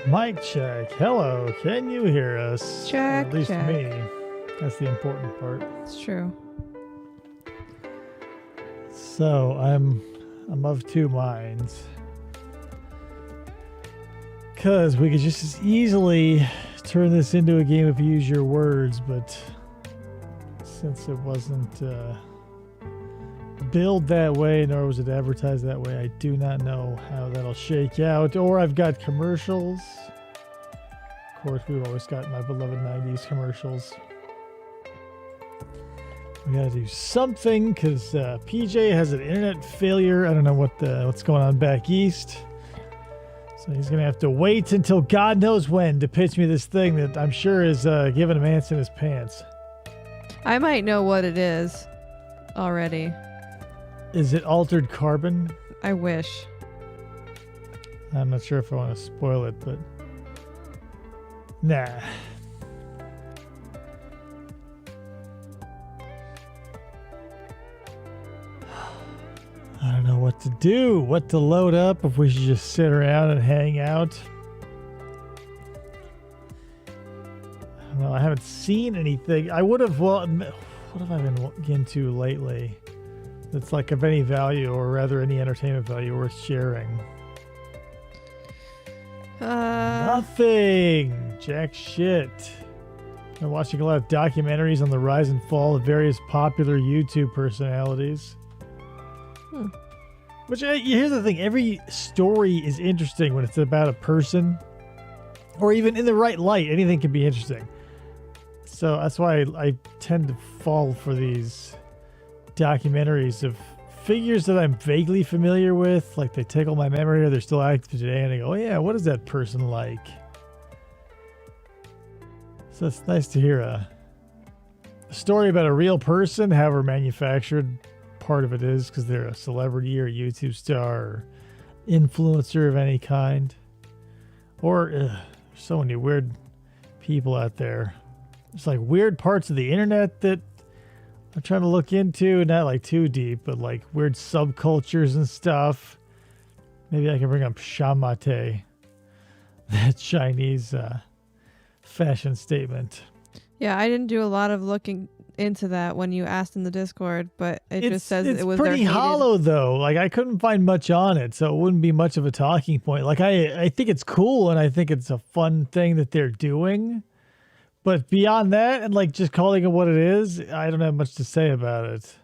Mic check. Hello, can you hear us? Check, Or at least check. me. That's the important part. It's true. So I'm of two minds. Because we could just as easily turn this into a game of use your words, but since it wasn't billed that way, nor was it advertised that way, I do not know how that'll shake out. Or I've got commercials. Of course, we've always got my beloved 90s commercials. We gotta do something because PJ has an internet failure. I don't know what's going on back east. So he's gonna have to wait until God knows when to pitch me this thing that I'm sure is giving him ants in his pants. I might know what it is already. Is it altered carbon? I wish. I'm not sure if I want to spoil it, but nah. I don't know what to do, what to load up, if we should just sit around and hang out. I don't know, I haven't seen anything. I would have, well, what have I been into lately that's like of any value, or rather any entertainment value worth sharing? Nothing! Jack shit. I'm watching a lot of documentaries on the rise and fall of various popular YouTube personalities. Which, here's the thing, every story is interesting when it's about a person, or even in the right light, anything can be interesting. So that's why I tend to fall for these documentaries of figures that I'm vaguely familiar with, like they tickle my memory or they're still active today, and I go, oh yeah, what is that person like? So it's nice to hear a story about a real person, however manufactured part of it is, because they're a celebrity or a YouTube star or influencer of any kind. Or there's so many weird people out there. There's like weird parts of the internet that I'm trying to look into, not like too deep, but like weird subcultures and stuff. Maybe I can bring up Shamate, that Chinese fashion statement. Yeah, I didn't do a lot of looking into that when you asked in the Discord, but it just says it's it was pretty their hated... hollow though. Like I couldn't find much on it, so it wouldn't be much of a talking point. Like I think it's cool and I think it's a fun thing that they're doing. But beyond that, and like just calling it what it is, I don't have much to say about it.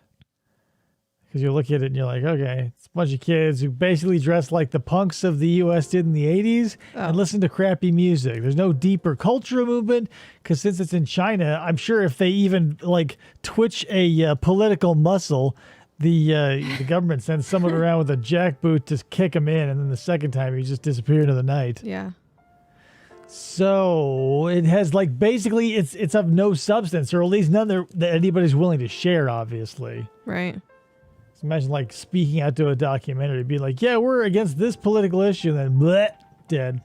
Because you look at it and you're like, okay, it's a bunch of kids who basically dress like the punks of the U.S. did in the 80s and listen to crappy music. There's no deeper cultural movement, because since it's in China, I'm sure if they even like twitch a political muscle, the government sends someone around with a jackboot to kick him in, and then the second time he just disappeared into the night. Yeah. So it has like basically it's of no substance, or at least none that anybody's willing to share, obviously. Right. So imagine like speaking out to a documentary, be like, yeah, we're against this political issue, and then bleh, dead.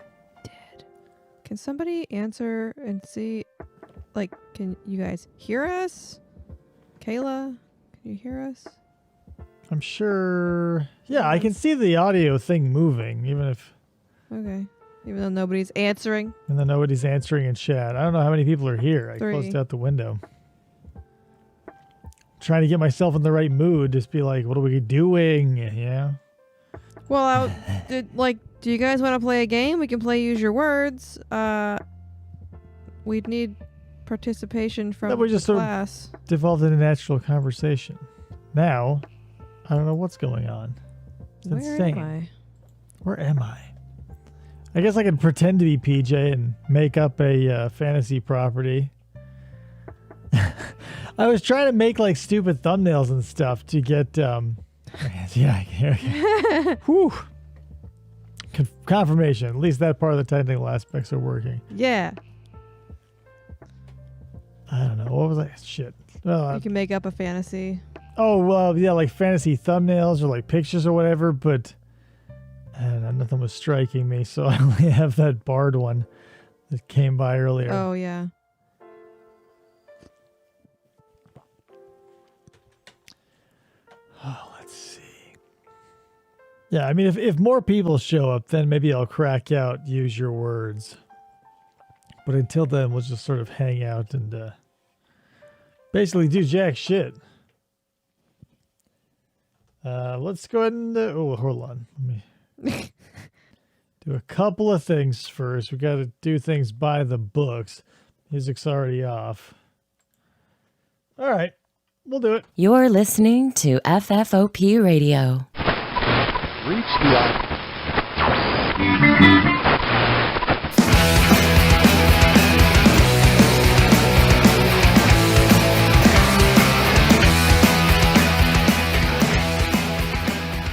Can somebody answer and see, like, can you guys hear us? Kayla, can you hear us? I'm sure. Yeah, I can see the audio thing moving, even Though nobody's answering. And then nobody's answering in chat. I don't know how many people are here. I 3. closed out the window. Trying to get myself in the right mood. Just be like, what are we doing? Yeah. Well, do you guys want to play a game? We can play Use Your Words. We'd need participation from That we just the sort of class. devolved into natural conversation. Now, I don't know what's going on. It's insane. Where am I? Where am I? I guess I could pretend to be PJ and make up a fantasy property. I was trying to make like stupid thumbnails and stuff to get yeah. Whew. Confirmation. At least that part of the technical aspects are working. Yeah. I don't know. What was I? Shit. Well, You can make up a fantasy. oh, well, yeah, like fantasy thumbnails or like pictures or whatever, but I don't know, nothing was striking me, so I only have that barred one that came by earlier. Oh, yeah. Oh, let's see. Yeah, I mean, if more people show up, then maybe I'll crack out, use your words. But until then, we'll just sort of hang out and basically do jack shit. Let's go ahead and... oh, hold on. Let me do a couple of things first. We got to do things by the books. Music's already off. All right, we'll do it. You're listening to FFOP Radio. Reach the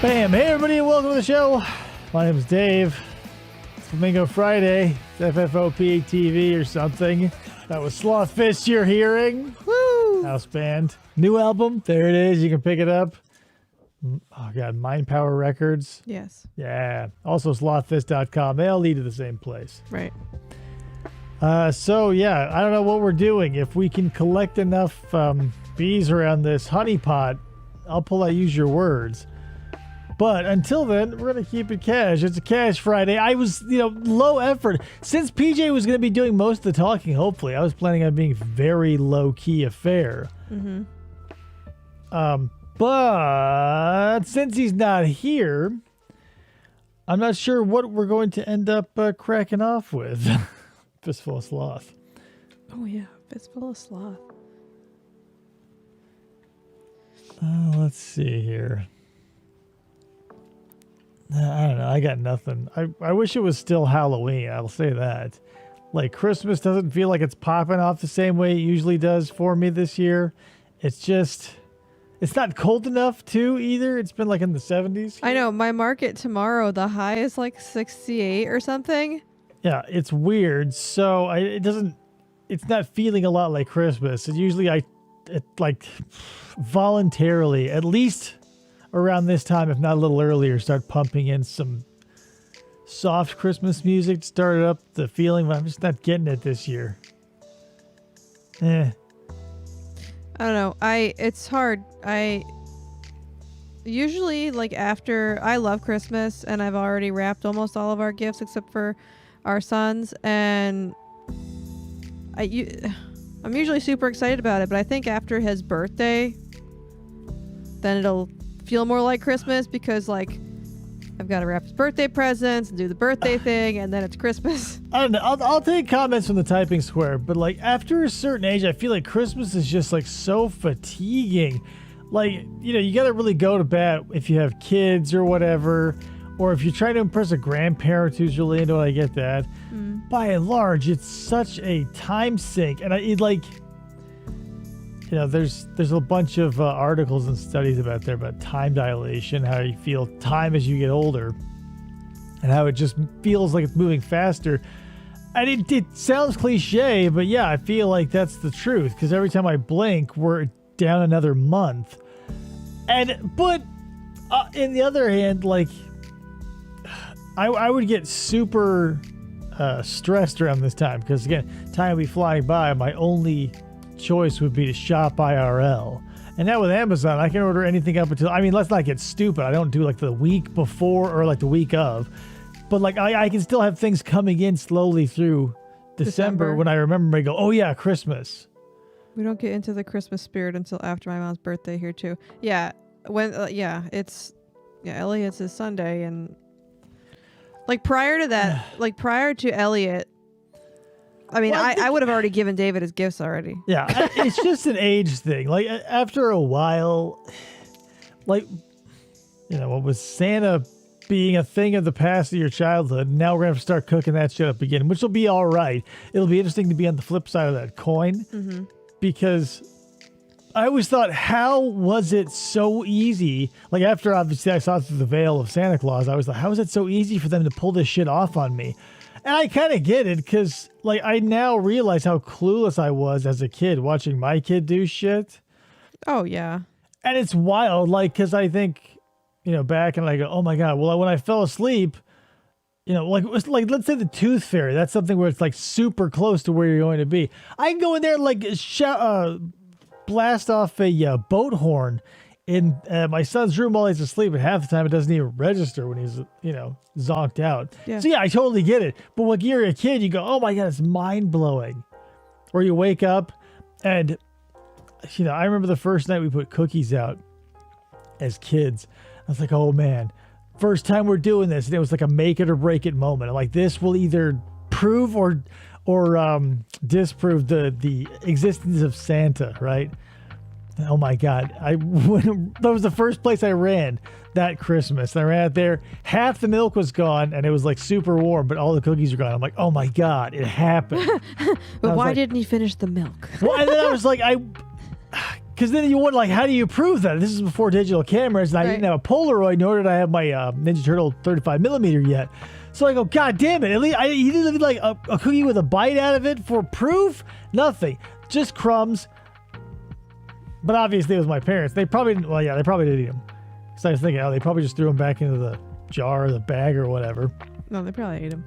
Bam! Hey everybody, and welcome to the show. My name is Dave. It's Flamingo Friday. It's FFOP TV or something. That was Slothfist you're hearing. Woo! House band. New album. There it is. You can pick it up. Oh god, Mind Power Records. Yes. Yeah. Also slothfist.com. They all lead to the same place. Right. So yeah, I don't know what we're doing. If we can collect enough bees around this honey pot, I'll pull out use your words. But until then, we're going to keep it cash. It's a cash Friday. I was, low effort. Since PJ was going to be doing most of the talking, hopefully, I was planning on being very low-key affair. Mm-hmm. But since he's not here, I'm not sure what we're going to end up cracking off with. Fistful of Sloth. Oh, yeah. Fistful of Sloth. Let's see here. I don't know. I got nothing. I wish it was still Halloween. I'll say that. Like, Christmas doesn't feel like it's popping off the same way it usually does for me this year. It's not cold enough, too, either. It's been like in the 70s. I know. My market tomorrow, the high is like 68 or something. Yeah, it's weird. So it's not feeling a lot like Christmas. And usually voluntarily, at least around this time, if not a little earlier, start pumping in some soft Christmas music to start up the feeling, but I'm just not getting it this year. I don't know. It's hard. I usually, like, after I love Christmas and I've already wrapped almost all of our gifts except for our sons, and I'm usually super excited about it, but I think after his birthday, then it'll feel more like Christmas because, like, I've got to wrap his birthday presents and do the birthday thing, and then it's Christmas. I don't know. I'll take comments from the typing square, but like after a certain age, I feel like Christmas is just like so fatiguing. Like, you got to really go to bat if you have kids or whatever, or if you try to impress a grandparent who's really into it. I get that. By and large, it's such a time sink, and there's a bunch of articles and studies about time dilation, how you feel time as you get older, and how it just feels like it's moving faster. And it sounds cliche, but yeah, I feel like that's the truth, because every time I blink, we're down another month. But in the other hand, like, I would get super stressed around this time, because again, time would be flying by. My only choice would be to shop IRL, and now with Amazon I can order anything up until, let's not get stupid, I don't do like the week before or like the week of, but like I can still have things coming in slowly through December when I remember, I go, oh yeah, Christmas. We don't get into the Christmas spirit until after my mom's birthday here too. Yeah, when Elliot's is Sunday, and like prior to that, like prior to Elliot, I would have already given David his gifts already. Yeah, it's just an age thing. Like, after a while, like, what was Santa being a thing of the past of your childhood, now we're going to start cooking that shit up again, which will be all right. It'll be interesting to be on the flip side of that coin, because I always thought, how was it so easy? Like, after, obviously, I saw through the veil of Santa Claus, I was like, how is it so easy for them to pull this shit off on me? And I kind of get it, because, like, I now realize how clueless I was as a kid watching my kid do shit. Oh, yeah. And it's wild, like, because I think, back and I go, oh my God, well, when I fell asleep, let's say the Tooth Fairy, that's something where it's, like, super close to where you're going to be. I can go in there and, like, blast off a boat horn in my son's room while he's asleep, and half the time it doesn't even register when he's, zonked out. Yeah. So yeah, I totally get it. But when you're a kid, you go, oh my God, it's mind blowing. Or you wake up and, I remember the first night we put cookies out as kids. I was like, oh man, first time we're doing this. And it was like a make it or break it moment. I'm like, this will either prove or disprove the existence of Santa, right? Oh my God. That was the first place I ran that Christmas. I ran out there. Half the milk was gone and it was like super warm, but all the cookies are gone. I'm like, oh my God, it happened. But why didn't you finish the milk? Well, and then I was like, because then you wonder, like, how do you prove that? This is before digital cameras, and I didn't have a Polaroid, nor did I have my Ninja Turtle 35mm yet. So I go, God damn it! At least he didn't leave like a cookie with a bite out of it for proof. Nothing, just crumbs. But obviously, it was my parents. They probably didn't. Well, yeah, they probably did eat them. So I was thinking, they probably just threw them back into the jar or the bag or whatever. No, they probably ate them.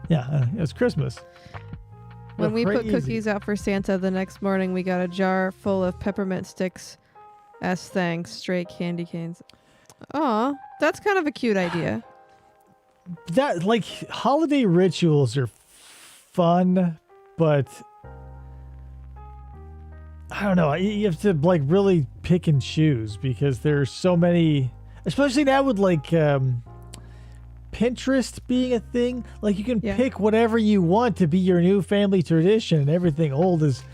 Yeah, it was Christmas. When we put Crazy. cookies out for Santa the next morning, we got a jar full of peppermint sticks as thanks, straight candy canes. Aw, that's kind of a cute idea. That, like, holiday rituals are fun, but I don't know. You have to like really pick and choose because there's so many, especially now with like Pinterest being a thing. Like you can pick whatever you want to be your new family tradition, and everything old is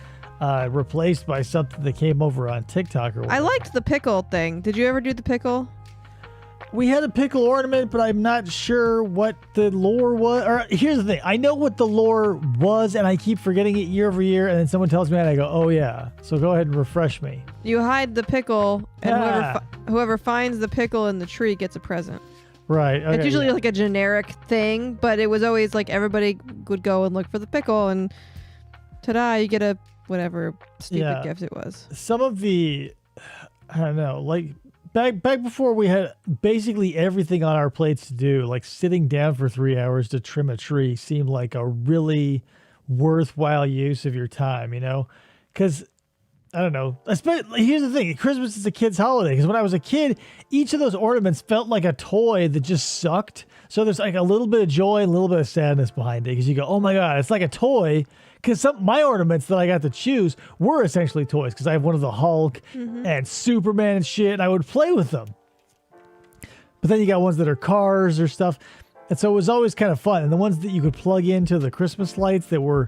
replaced by something that came over on TikTok or whatever. I liked the pickle thing. Did you ever do the pickle? We had a pickle ornament, but I'm not sure what the lore was. Or here's the thing. I know what the lore was, and I keep forgetting it year over year, and then someone tells me and I go, oh yeah. So go ahead and refresh me. You hide the pickle, and whoever finds the pickle in the tree gets a present. Right. Okay, it's usually like a generic thing, but it was always like everybody would go and look for the pickle, and ta-da, you get a whatever stupid gift it was. Some of the, I don't know, like back before we had basically everything on our plates to do, like sitting down for 3 hours to trim a tree seemed like a really worthwhile use of your time, because I don't know. Especially, here's the thing. Christmas is a kid's holiday. Because when I was a kid, each of those ornaments felt like a toy that just sucked. So there's like a little bit of joy and a little bit of sadness behind it. Because you go, oh my God, it's like a toy. Because my ornaments that I got to choose were essentially toys. Because I have one of the Hulk and Superman and shit. And I would play with them. But then you got ones that are cars or stuff. And so it was always kind of fun. And the ones that you could plug into the Christmas lights that were...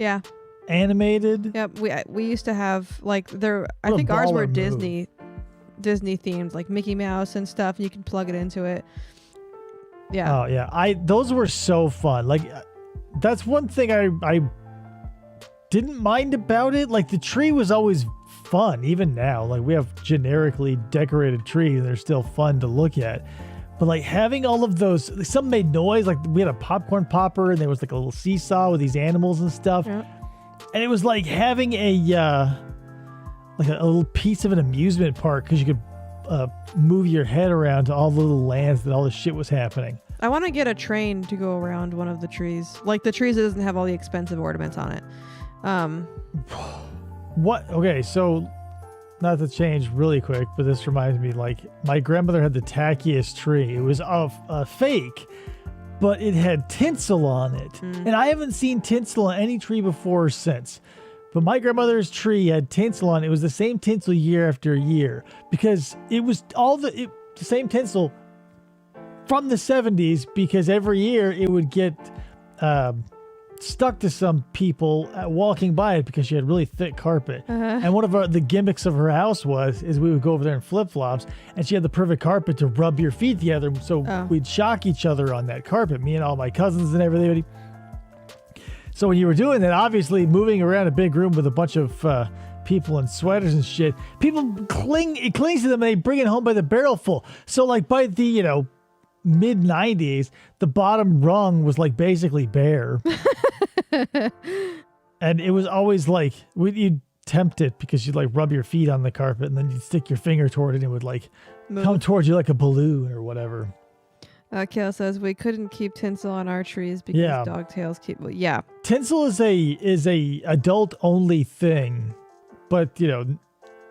animated. Yep, we used to have like I think ours were Disney themed, like Mickey Mouse and stuff. You can plug it into it. Yeah. Oh yeah, those were so fun. Like that's one thing I didn't mind about it. Like the tree was always fun. Even now, like we have generically decorated trees and they're still fun to look at. But like having all of those, some made noise. Like we had a popcorn popper and there was like a little seesaw with these animals and stuff. Yeah. And it was like having a little piece of an amusement park because you could move your head around to all the little lands that all this shit was happening. I want to get a train to go around one of the trees, like the trees that doesn't have all the expensive ornaments on it. What? Okay, so not to change really quick, but this reminds me, like my grandmother had the tackiest tree. It was a fake, but it had tinsel on it. And I haven't seen tinsel on any tree before or since. But my grandmother's tree had tinsel on it. It was the same tinsel year after year because it was the same tinsel from the 70s because every year it would get stuck to some people walking by it because she had really thick carpet. And one of the gimmicks of her house is we would go over there in flip-flops and she had the perfect carpet to rub your feet together. So we'd shock each other on that carpet, me and all my cousins and everything. So when you were doing that, obviously moving around a big room with a bunch of people in sweaters and shit, it clings to them and they bring it home by the barrel full. So like by the, mid 90s, the bottom rung was like basically bare. And it was always like you'd tempt it because you'd like rub your feet on the carpet and then you'd stick your finger toward it and it would like come towards you like a balloon or whatever. Kale says we couldn't keep tinsel on our trees because dog tails keep. Well, yeah, tinsel is a adult only thing, but no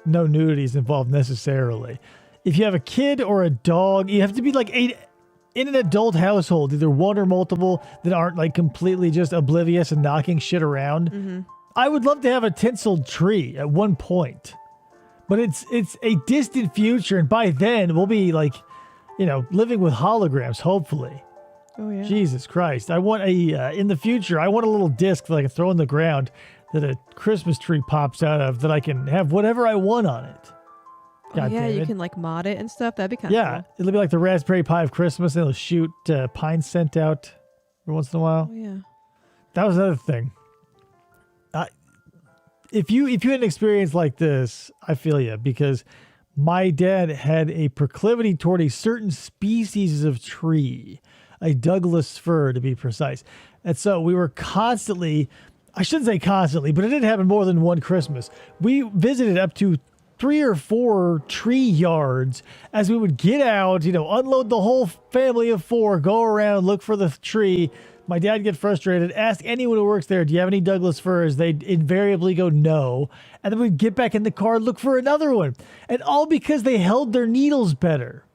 nudity is involved necessarily. if you have a kid or a dog, you have to be like in an adult household, either one or multiple that aren't like completely just oblivious and knocking shit around. I would love to have a tinseled tree at one point, but it's a distant future, and by then we'll be like, living with holograms, hopefully. Oh yeah. Jesus Christ! I want in the future. I want a little disc that I can throw in the ground that a Christmas tree pops out of, that I can have whatever I want on it. Oh, yeah, damn you it. can like mod it and stuff. That'd be kind of Yeah, cool. it'll be like the Raspberry Pi of Christmas, and it'll shoot pine scent out every once in a while. Oh yeah. That was another thing. If you had an experience like this, I feel you, because my dad had a proclivity toward a certain species of tree, a Douglas fir to be precise. And so we were constantly, I shouldn't say constantly, but it did happen more than one Christmas. We visited up to 3 or 4 tree yards as we would get out, unload the whole family of 4, go around, look for the tree. My dad would get frustrated, ask anyone who works there, do you have any Douglas firs? They'd invariably go no. And then we'd get back in the car, look for another one. And all because they held their needles better.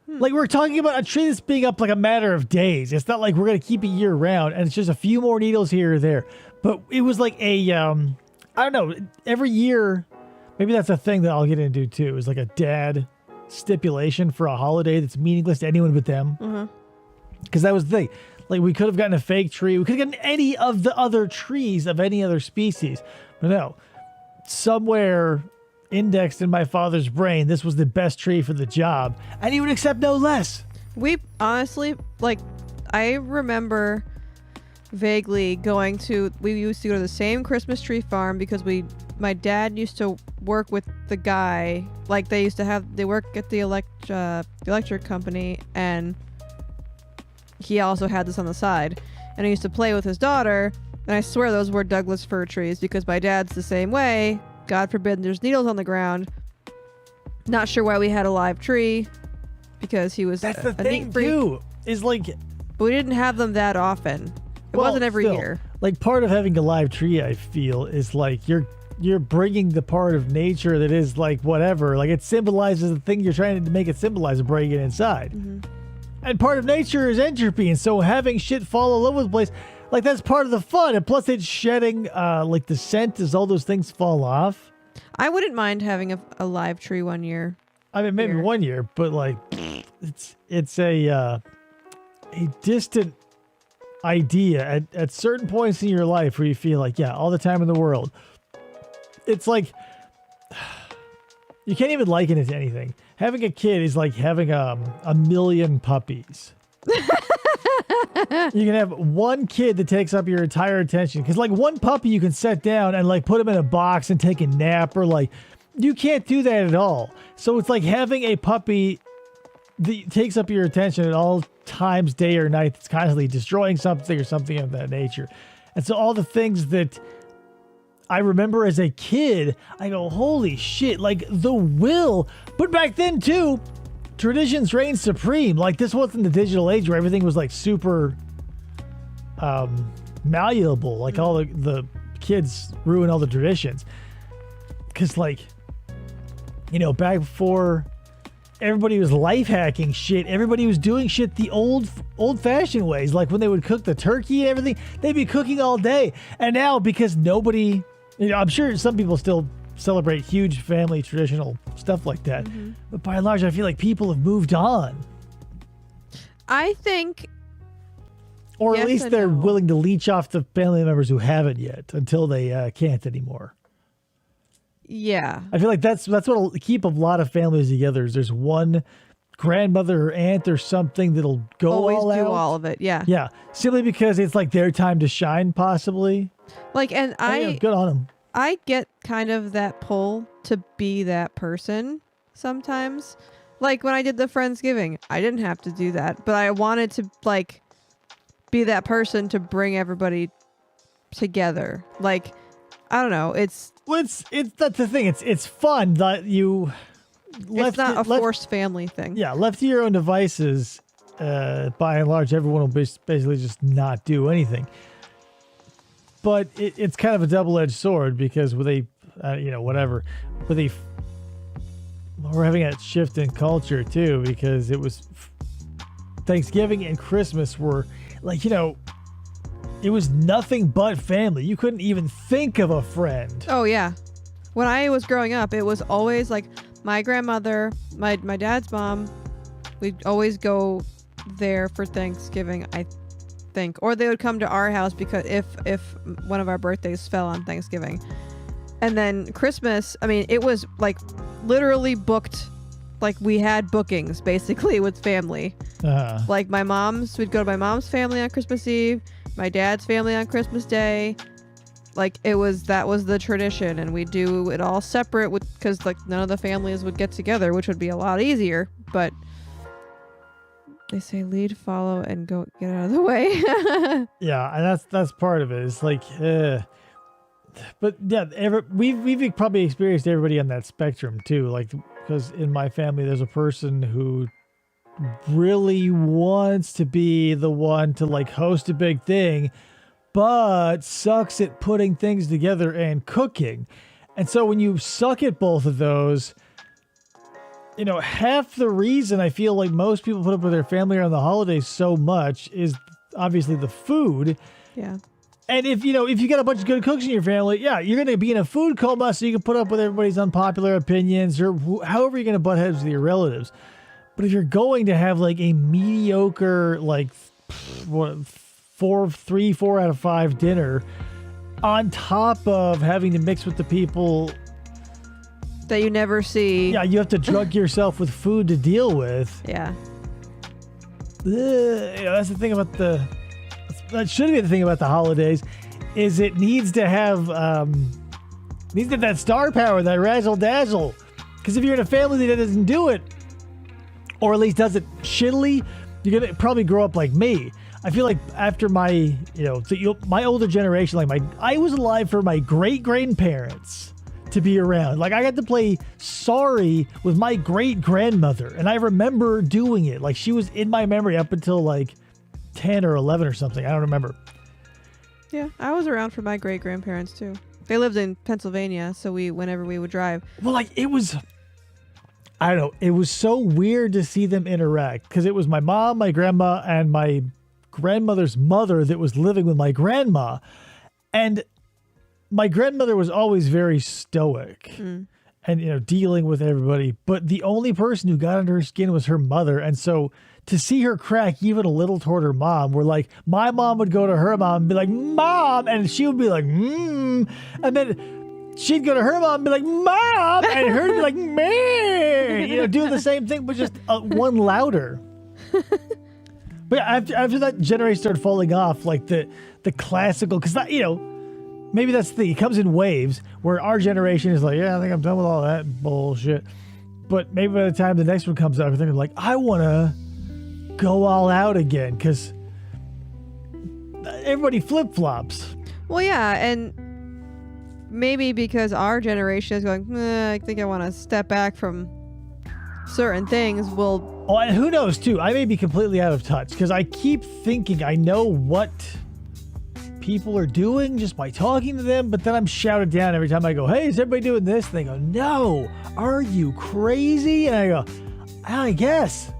Like, we're talking about a tree that's being up like a matter of days. It's not like we're going to keep it year round, and it's just a few more needles here or there. But it was like I don't know, every year, maybe that's a thing that I'll get into too, is like a dad stipulation for a holiday that's meaningless to anyone but them. Because that was the thing. Like, we could have gotten a fake tree. We could have gotten any of the other trees of any other species. But no, somewhere indexed in my father's brain, this was the best tree for the job. And he would accept no less. We honestly, like, I remember vaguely we used to go to the same Christmas tree farm because my dad used to work with the guy, like they work at the electric company, and he also had this on the side, and I used to play with his daughter, and I swear those were Douglas fir trees because my dad's the same way. God forbid there's needles on the ground. Not sure why we had a live tree, because he was That's the a thing neat freak, too, is like, but we didn't have them that often. It wasn't every still, year. Like, part of having a live tree, I feel, is like you're bringing the part of nature that is like whatever, like it symbolizes the thing you're trying to make it symbolize and bring it inside. And part of nature is entropy, and so having shit fall all over the place, like, that's part of the fun. And plus it's shedding like the scent as all those things fall off. I wouldn't mind having a live tree one year. I mean, maybe Here. one year, but like it's a distant idea at certain points in your life where you feel like, yeah, all the time in the world. It's like you can't even liken it to anything. Having a kid is like having a million puppies. You can have one kid that takes up your entire attention, because like one puppy you can set down and like put him in a box and take a nap, or like you can't do that at all. So it's like having a puppy that takes up your attention at all times, day or night, that's constantly destroying something or something of that nature. And so all the things that I remember as a kid, I go, holy shit, like the will. But back then too, traditions reigned supreme. Like, this wasn't the digital age where everything was like super malleable. Like all the kids ruin all the traditions. Because like, back before everybody was life hacking shit, everybody was doing shit the old fashioned ways. Like when they would cook the turkey and everything, they'd be cooking all day. And now, because nobody, I'm sure some people still celebrate huge family traditional stuff like that. But by and large, I feel like people have moved on. I think, Or Yes at least and they're no. willing to leech off the family members who haven't yet until they can't anymore. yeah. I feel like that's what'll keep a lot of families together. Is there's one grandmother or aunt or something that'll go Always all do out. all of it. Yeah. Yeah, simply because it's like their time to shine, possibly. Like, and Good on them. I get kind of that pull to be that person sometimes. Like when I did the Friendsgiving, I didn't have to do that, but I wanted to like be that person to bring everybody together. Like, I don't know. It's It's that's the thing. It's fun that you it's not a forced family thing. Yeah, left to your own devices. By and large, everyone will basically just not do anything. But it's kind of a double-edged sword, because with a, whatever, with a, we're having that shift in culture too, because it was Thanksgiving and Christmas were like, it was nothing but family. You couldn't even think of a friend. Oh yeah. When I was growing up, it was always like my grandmother, my dad's mom. We'd always go there for Thanksgiving, I think, or they would come to our house because if one of our birthdays fell on Thanksgiving. And then Christmas, I mean, it was like literally booked. Like we had bookings basically with family. Like we'd go to my mom's family on Christmas Eve, my dad's family on Christmas Day. Like that was the tradition, and we do it all separate because like none of the families would get together, which would be a lot easier. But they say lead, follow, and go get out of the way. Yeah, and that's part of it. It's like, but yeah, we've probably experienced everybody on that spectrum too. Like, because in my family, there's a person who really wants to be the one to like host a big thing, but sucks at putting things together and cooking. And so when you suck at both of those, half the reason I feel like most people put up with their family around the holidays so much is obviously the food. Yeah. And if you got a bunch of good cooks in your family, yeah, you're going to be in a food coma, so you can put up with everybody's unpopular opinions or however you're going to butt heads with your relatives. But if you're going to have like a mediocre, like 4 out of 5 dinner on top of having to mix with the people that you never see. Yeah, you have to drug yourself with food to deal with. Yeah. That's the thing about that should be the thing about the holidays, is it needs to have that star power, that razzle dazzle. Because if you're in a family that doesn't do it, or at least does it shittily, you're gonna probably grow up like me. I feel like after my older generation, like I was alive for my great grandparents to be around. Like I got to play Sorry with my great grandmother, and I remember doing it. Like she was in my memory up until like 10 or 11 or something. I don't remember. Yeah, I was around for my great grandparents too. They lived in Pennsylvania, so whenever we would drive. Well, like it was, I don't know, it was so weird to see them interact because it was my mom, my grandma, and my grandmother's mother that was living with my grandma. And my grandmother was always very stoic and, dealing with everybody. But the only person who got under her skin was her mother. And so to see her crack even a little toward her mom, where like my mom would go to her mom and be like, Mom, and she would be like, and then she'd go to her mom and be like, Mom, and her would be like, man, doing the same thing, but just one louder. But after that generation started falling off, like the classical, because that, maybe that's the thing. It comes in waves where our generation is like, yeah, I think I'm done with all that bullshit. But maybe by the time the next one comes out, they're like, I want to go all out again because everybody flip-flops. Well, yeah, and maybe because our generation is going, I think I want to step back from certain things. Oh, and who knows, too? I may be completely out of touch because I keep thinking I know what people are doing just by talking to them, but then I'm shouted down every time I go, hey, is everybody doing this? And they go, no, are you crazy? And I go, I guess.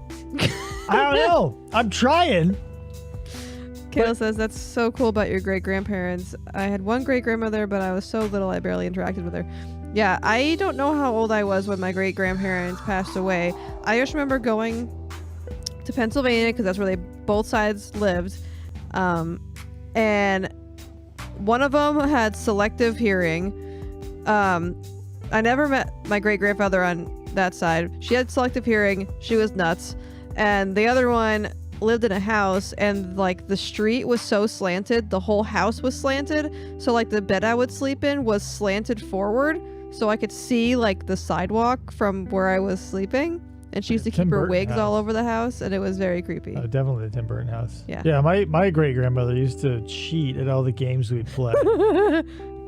I don't know. I'm trying. Kayla says, that's so cool about your great-grandparents. I had one great-grandmother, but I was so little I barely interacted with her. Yeah, I don't know how old I was when my great-grandparents passed away. I just remember going to Pennsylvania because that's where they both sides lived. And one of them had selective hearing. I never met my great-grandfather on that side. She had selective hearing. She was nuts. And the other one lived in a house, and like the street was so slanted, the whole house was slanted. So like the bed I would sleep in was slanted forward, so I could see like the sidewalk from where I was sleeping. And she used to keep her wigs all over the house, and it was very creepy. Oh, definitely the Tim Burton house. Yeah. Yeah, my great grandmother used to cheat at all the games we'd play.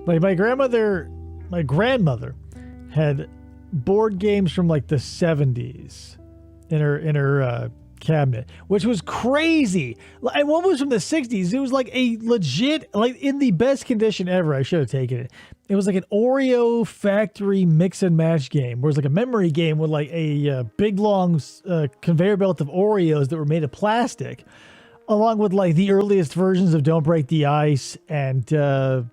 Like my grandmother had board games from like the 70s in her cabinet, which was crazy. And one was from the 60s. It was like a legit, like in the best condition ever. I should have taken it. It was like an Oreo factory mix and match game, where it was like a memory game with like a big long conveyor belt of Oreos that were made of plastic, along with like the earliest versions of Don't Break the Ice and oh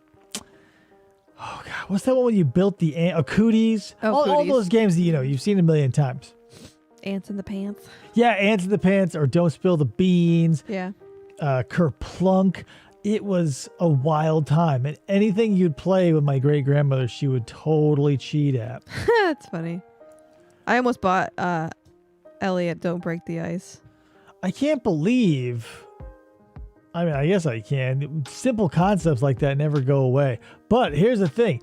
god, what's that one when you built the cooties? Oh, all Cooties. those games that you've seen a million times. Ants in the pants. Yeah, Ants in the Pants or Don't Spill the Beans, Yeah. Kerplunk. It was a wild time, and anything you'd play with my great grandmother, she would totally cheat at. That's funny. I almost bought Elliot Don't Break the Ice. I can't believe. I mean, I guess I can. Simple concepts like that never go away. But here's the thing.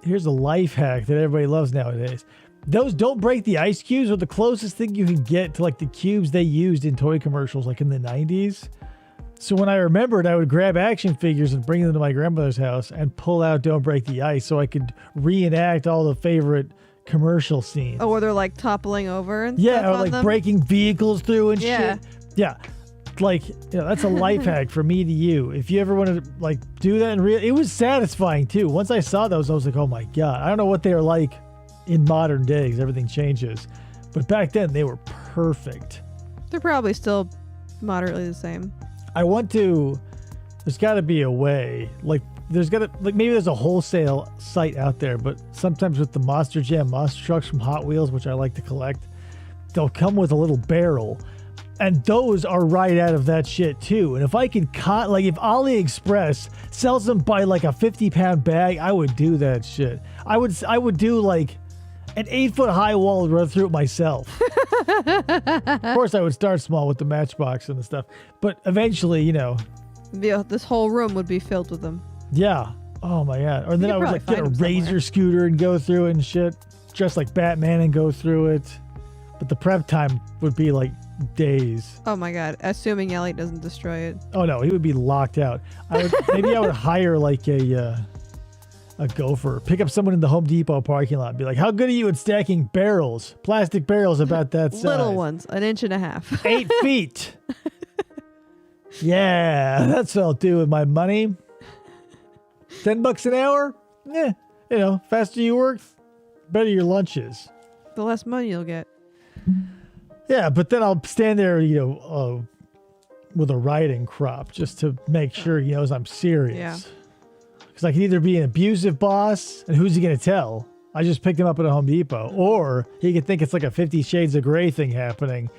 Here's a life hack that everybody loves nowadays. Those Don't Break the Ice cubes are the closest thing you can get to like the cubes they used in toy commercials like in the 90s. So when I remembered, I would grab action figures and bring them to my grandmother's house and pull out Don't Break the Ice so I could reenact all the favorite commercial scenes. Oh, where they're like toppling over and yeah, stuff or on like them? breaking vehicles through and Yeah. shit. Yeah. Like, that's a life hack for me to you. If you ever want to like do that in real, it was satisfying too. Once I saw those, I was like, oh my God. I don't know what they are like in modern days. Everything changes. But back then they were perfect. They're probably still moderately the same. There's got to be a way, like maybe there's a wholesale site out there, but sometimes with the Monster Jam monster trucks from Hot Wheels, which I like to collect, they'll come with a little barrel, and those are right out of that shit too. And if I could like if AliExpress sells them by like a 50-pound bag, I would do that shit. I would do like an 8-foot high wall and run through it myself. Of course, I would start small with the Matchbox and the stuff, but eventually, This whole room would be filled with them. yeah. Oh my God. Or then could I would probably like get a find 'em somewhere. razor scooter and go through it and shit, dressed like Batman and go through it. But the prep time would be like days. Oh my God. Assuming Elliot doesn't destroy it. Oh no, he would be locked out. Maybe I would hire like a gopher, pick up someone in the Home Depot parking lot and be like, how good are you at stacking barrels? Plastic barrels about that size. Little ones, 1.5 inches. 8 feet. Yeah, that's what I'll do with my money. $10 an hour? Yeah, faster you work, better your lunch is. The less money you'll get. Yeah, but then I'll stand there, with a riding crop just to make sure he knows I'm serious. Yeah. Because I can either be an abusive boss, and who's he going to tell? I just picked him up at a Home Depot. Or he could think it's like a 50 Shades of Grey thing happening,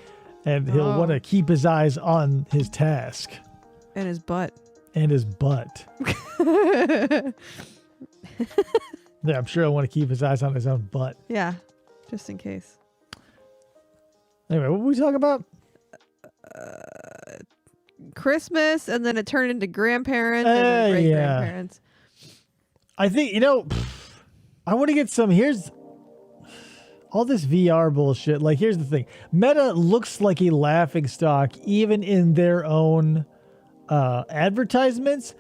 and he'll want to keep his eyes on his task. And his butt. And his butt. Yeah, I'm sure he'll want to keep his eyes on his own butt. Yeah. Just in case. Anyway, what were we talking about? Christmas, and then it turned into grandparents and then great grandparents. I think, I want to get some. Here's all this VR bullshit. Like, here's the thing. Meta looks like a laughing stock, even in their own advertisements.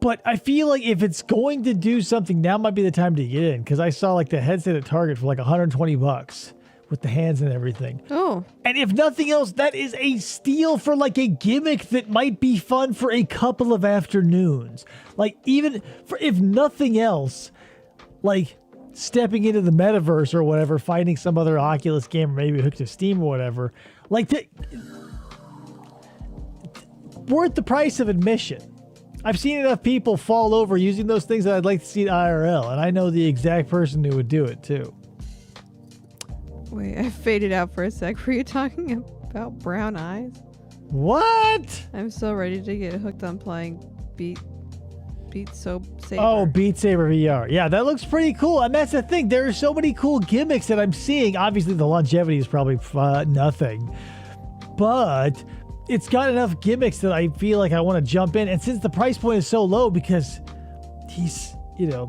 But I feel like if it's going to do something, now might be the time to get in. Because I saw like the headset at Target for like $120 with the hands and everything. Oh. And if nothing else, that is a steal for like a gimmick that might be fun for a couple of afternoons. Like, even for, if nothing else, like stepping into the metaverse or whatever, finding some other Oculus game or maybe hooked to Steam or whatever, like worth the price of admission. I've seen enough people fall over using those things that I'd like to see in IRL, and I know the exact person who would do it too. Wait, I faded out for a sec. Were you talking about brown eyes? What? I'm so ready to get hooked on playing Beat Saber. Oh, Beat Saber VR. Yeah, that looks pretty cool. And that's the thing. There are so many cool gimmicks that I'm seeing. Obviously, the longevity is probably nothing. But it's got enough gimmicks that I feel like I want to jump in. And since the price point is so low, because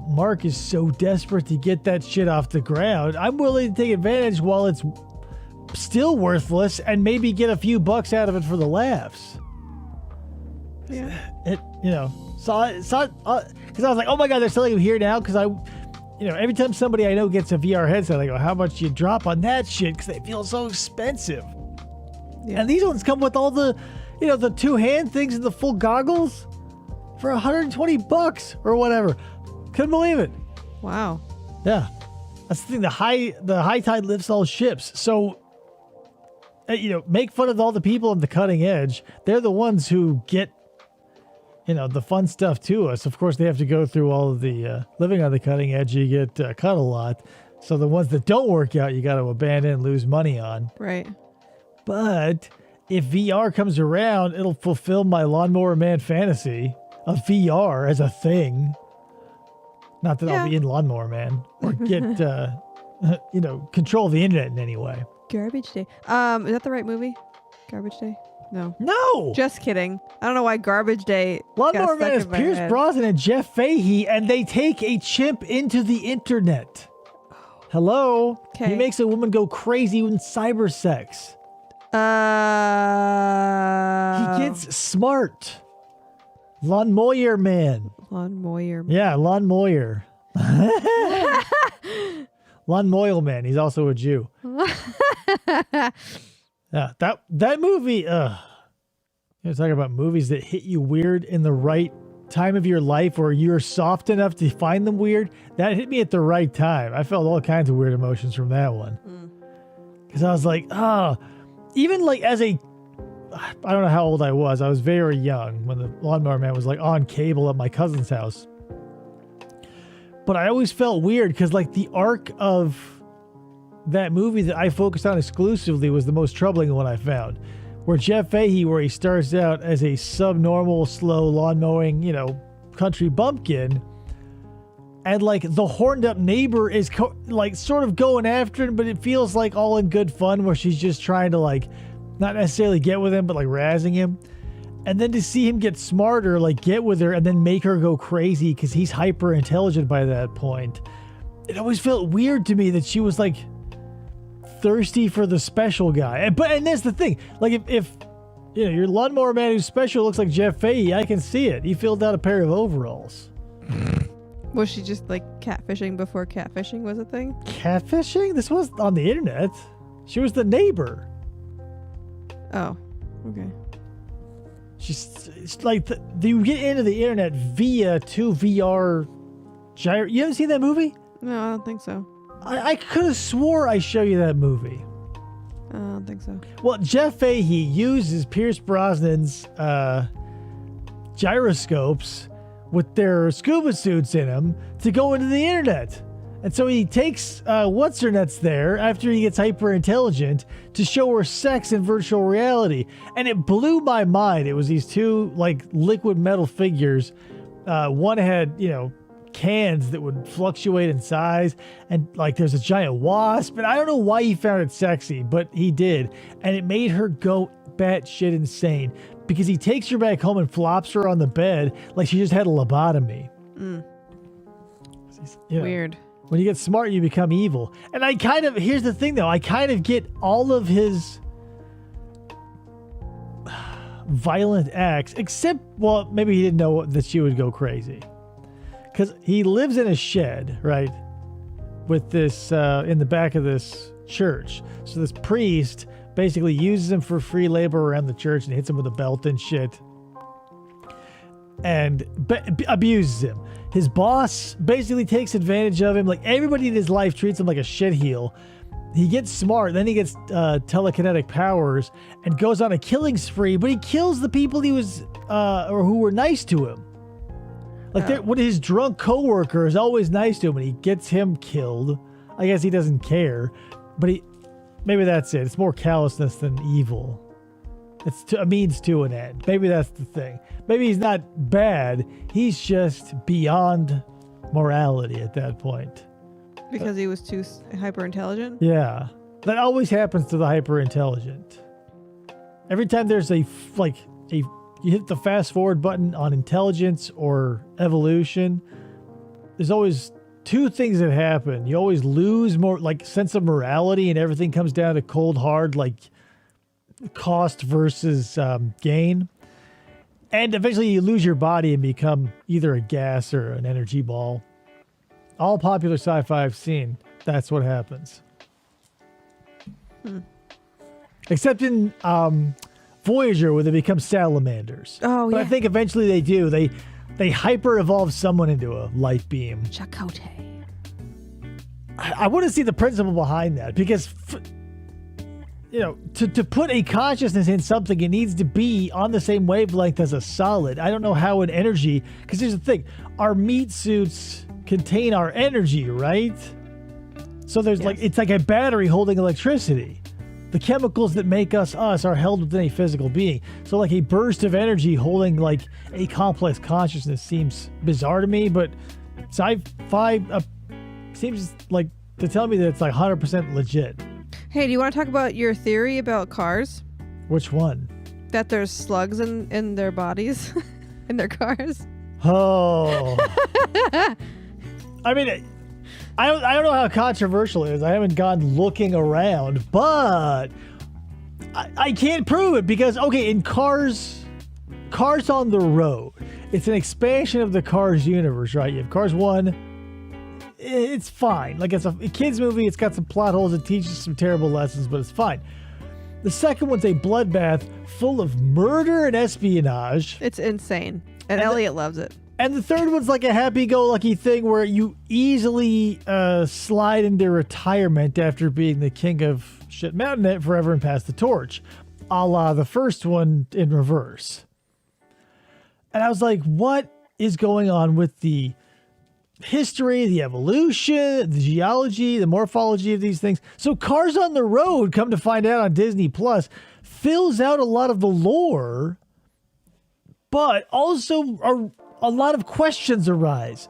Mark is so desperate to get that shit off the ground, I'm willing to take advantage while it's still worthless and maybe get a few bucks out of it for the laughs. Yeah. Because I was like, oh my God, they're selling them here now. Because every time somebody I know gets a VR headset, I go, how much you drop on that shit? Because they feel so expensive. Yeah. And these ones come with all the, the two-hand things and the full goggles for $120 or whatever. Couldn't believe it. Wow. Yeah, that's the thing. The high tide lifts all ships. So, make fun of all the people on the cutting edge. They're the ones who get, the fun stuff to us. Of course, they have to go through all of the living on the cutting edge. You get cut a lot. So the ones that don't work out, you got to abandon and lose money on. Right. But if VR comes around, it'll fulfill my Lawnmower Man fantasy of VR as a thing. Not that I'll be in Lawnmower Man or get, control the internet in any way. Garbage Day. Is that the right movie? Garbage Day? No. No! Just kidding. I don't know why Garbage Day. Lawnmower got Man stuck is in my Pierce head. Brosnan and Jeff Fahey, and they take a chimp into the internet. Hello? Okay. He makes a woman go crazy with cyber sex. He gets smart. Lawnmower Man. Lawnmower. Yeah, Lawnmower. Lawnmower Man. He's also a Jew. Yeah, that movie. Talking about movies that hit you weird in the right time of your life, or you're soft enough to find them weird. That hit me at the right time. I felt all kinds of weird emotions from that one. Because I was like, even like as I don't know how old I was. I was very young when the Lawnmower Man was like on cable at my cousin's house. But I always felt weird because like the arc of that movie that I focused on exclusively was the most troubling one I found. Where Jeff Fahey, where he starts out as a subnormal, slow lawn mowing, country bumpkin, and like the horned up neighbor is like sort of going after him, but it feels like all in good fun where she's just trying to like not necessarily get with him, but like razzing him. And then to see him get smarter, like get with her and then make her go crazy because he's hyper intelligent by that point. It always felt weird to me that she was like thirsty for the special guy. And that's the thing. Like if your Lawnmower Man who's special looks like Jeff Fahey, I can see it. He filled out a pair of overalls. Was she just like catfishing before catfishing was a thing? Catfishing? This was on the internet. She was the neighbor. Oh, okay. It's like you get into the internet via 2 VR gyro. You haven't seen that movie? No, I don't think so. I could have swore I showed you that movie. I don't think so. Well, Jeff Fahey uses Pierce Brosnan's gyroscopes with their scuba suits in them to go into the internet. And so he takes what's-her-nuts there after he gets hyper intelligent to show her sex in virtual reality. And it blew my mind. It was these two like liquid metal figures. One had, cans that would fluctuate in size, and like there's a giant wasp. And I don't know why he found it sexy, but he did. And it made her go batshit insane because he takes her back home and flops her on the bed like she just had a lobotomy. Weird. When you get smart, you become evil. And here's the thing though, I kind of get all of his violent acts, except, well, maybe he didn't know that she would go crazy. Because he lives in a shed, right? With this, in the back of this church. So this priest basically uses him for free labor around the church and hits him with a belt and shit. And abuses him. His boss basically takes advantage of him. Like everybody in his life treats him like a shitheel. He gets smart, then he gets telekinetic powers and goes on a killing spree, but he kills the people he was, or who were nice to him. Like when his drunk coworker is always nice to him and he gets him killed. I guess he doesn't care, but maybe that's it. It's more callousness than evil. It's a means to an end. Maybe that's the thing. Maybe he's not bad. He's just beyond morality at that point. Because he was too hyper intelligent? Yeah. That always happens to the hyper intelligent. Every time there's you hit the fast forward button on intelligence or evolution, there's always two things that happen. You always lose more like sense of morality and everything comes down to cold hard, like cost versus gain. And eventually you lose your body and become either a gas or an energy ball. All popular sci-fi I've seen, that's what happens. Except in Voyager, where they become salamanders. Oh, but yeah. I think eventually they do. They hyper evolve someone into a light beam. Chakotay. I want to see the principle behind that because, to put a consciousness in something, it needs to be on the same wavelength as a solid. I don't know how an energy, because here's the thing, our meat suits contain our energy, right? So there's it's like a battery holding electricity. The chemicals that make us are held within a physical being. So like a burst of energy holding like a complex consciousness seems bizarre to me, but sci-fi seems like to tell me that it's like 100% legit. Hey, do you want to talk about your theory about cars? Which one? That there's slugs in their bodies, in their cars. Oh. I mean, I don't know how controversial it is. I haven't gone looking around, but I can't prove it because, okay, in Cars on the Road, it's an expansion of the Cars universe, right? You have Cars 1. It's fine. Like, it's a kid's movie. It's got some plot holes. It teaches some terrible lessons, but it's fine. The second one's a bloodbath full of murder and espionage. It's insane. And Elliot loves it. And the third one's like a happy-go-lucky thing where you easily slide into retirement after being the king of shit mountain forever and pass the torch, a la the first one in reverse. And I was like, what is going on with the history, the evolution, the geology, the morphology of these things? So Cars on the Road, come to find out on Disney Plus, fills out a lot of the lore, but also a lot of questions arise.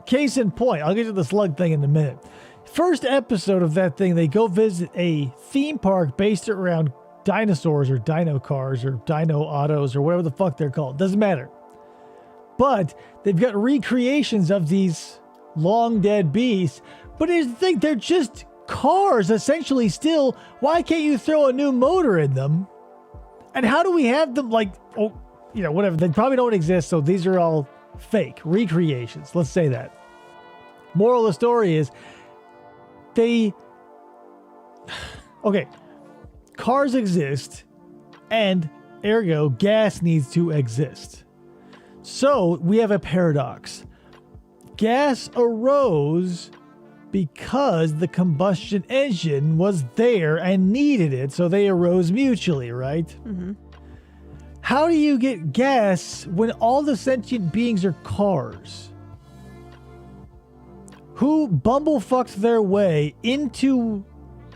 Case in point, I'll get to the slug thing in a minute. First episode of that thing, they go visit a theme park based around dinosaurs or dino cars or dino autos or whatever the fuck they're called. Doesn't matter. But they've got recreations of these long dead beasts. But here's the thing, they're just cars essentially still. Why can't you throw a new motor in them? And how do we have them whatever. They probably don't exist, so these are all fake recreations. Let's say that. Moral of the story is cars exist, and ergo, gas needs to exist. So we have a paradox. Gas arose because the combustion engine was there and needed it, so they arose mutually, right? Mm-hmm. How do you get gas when all the sentient beings are cars? Who bumblefucked their way into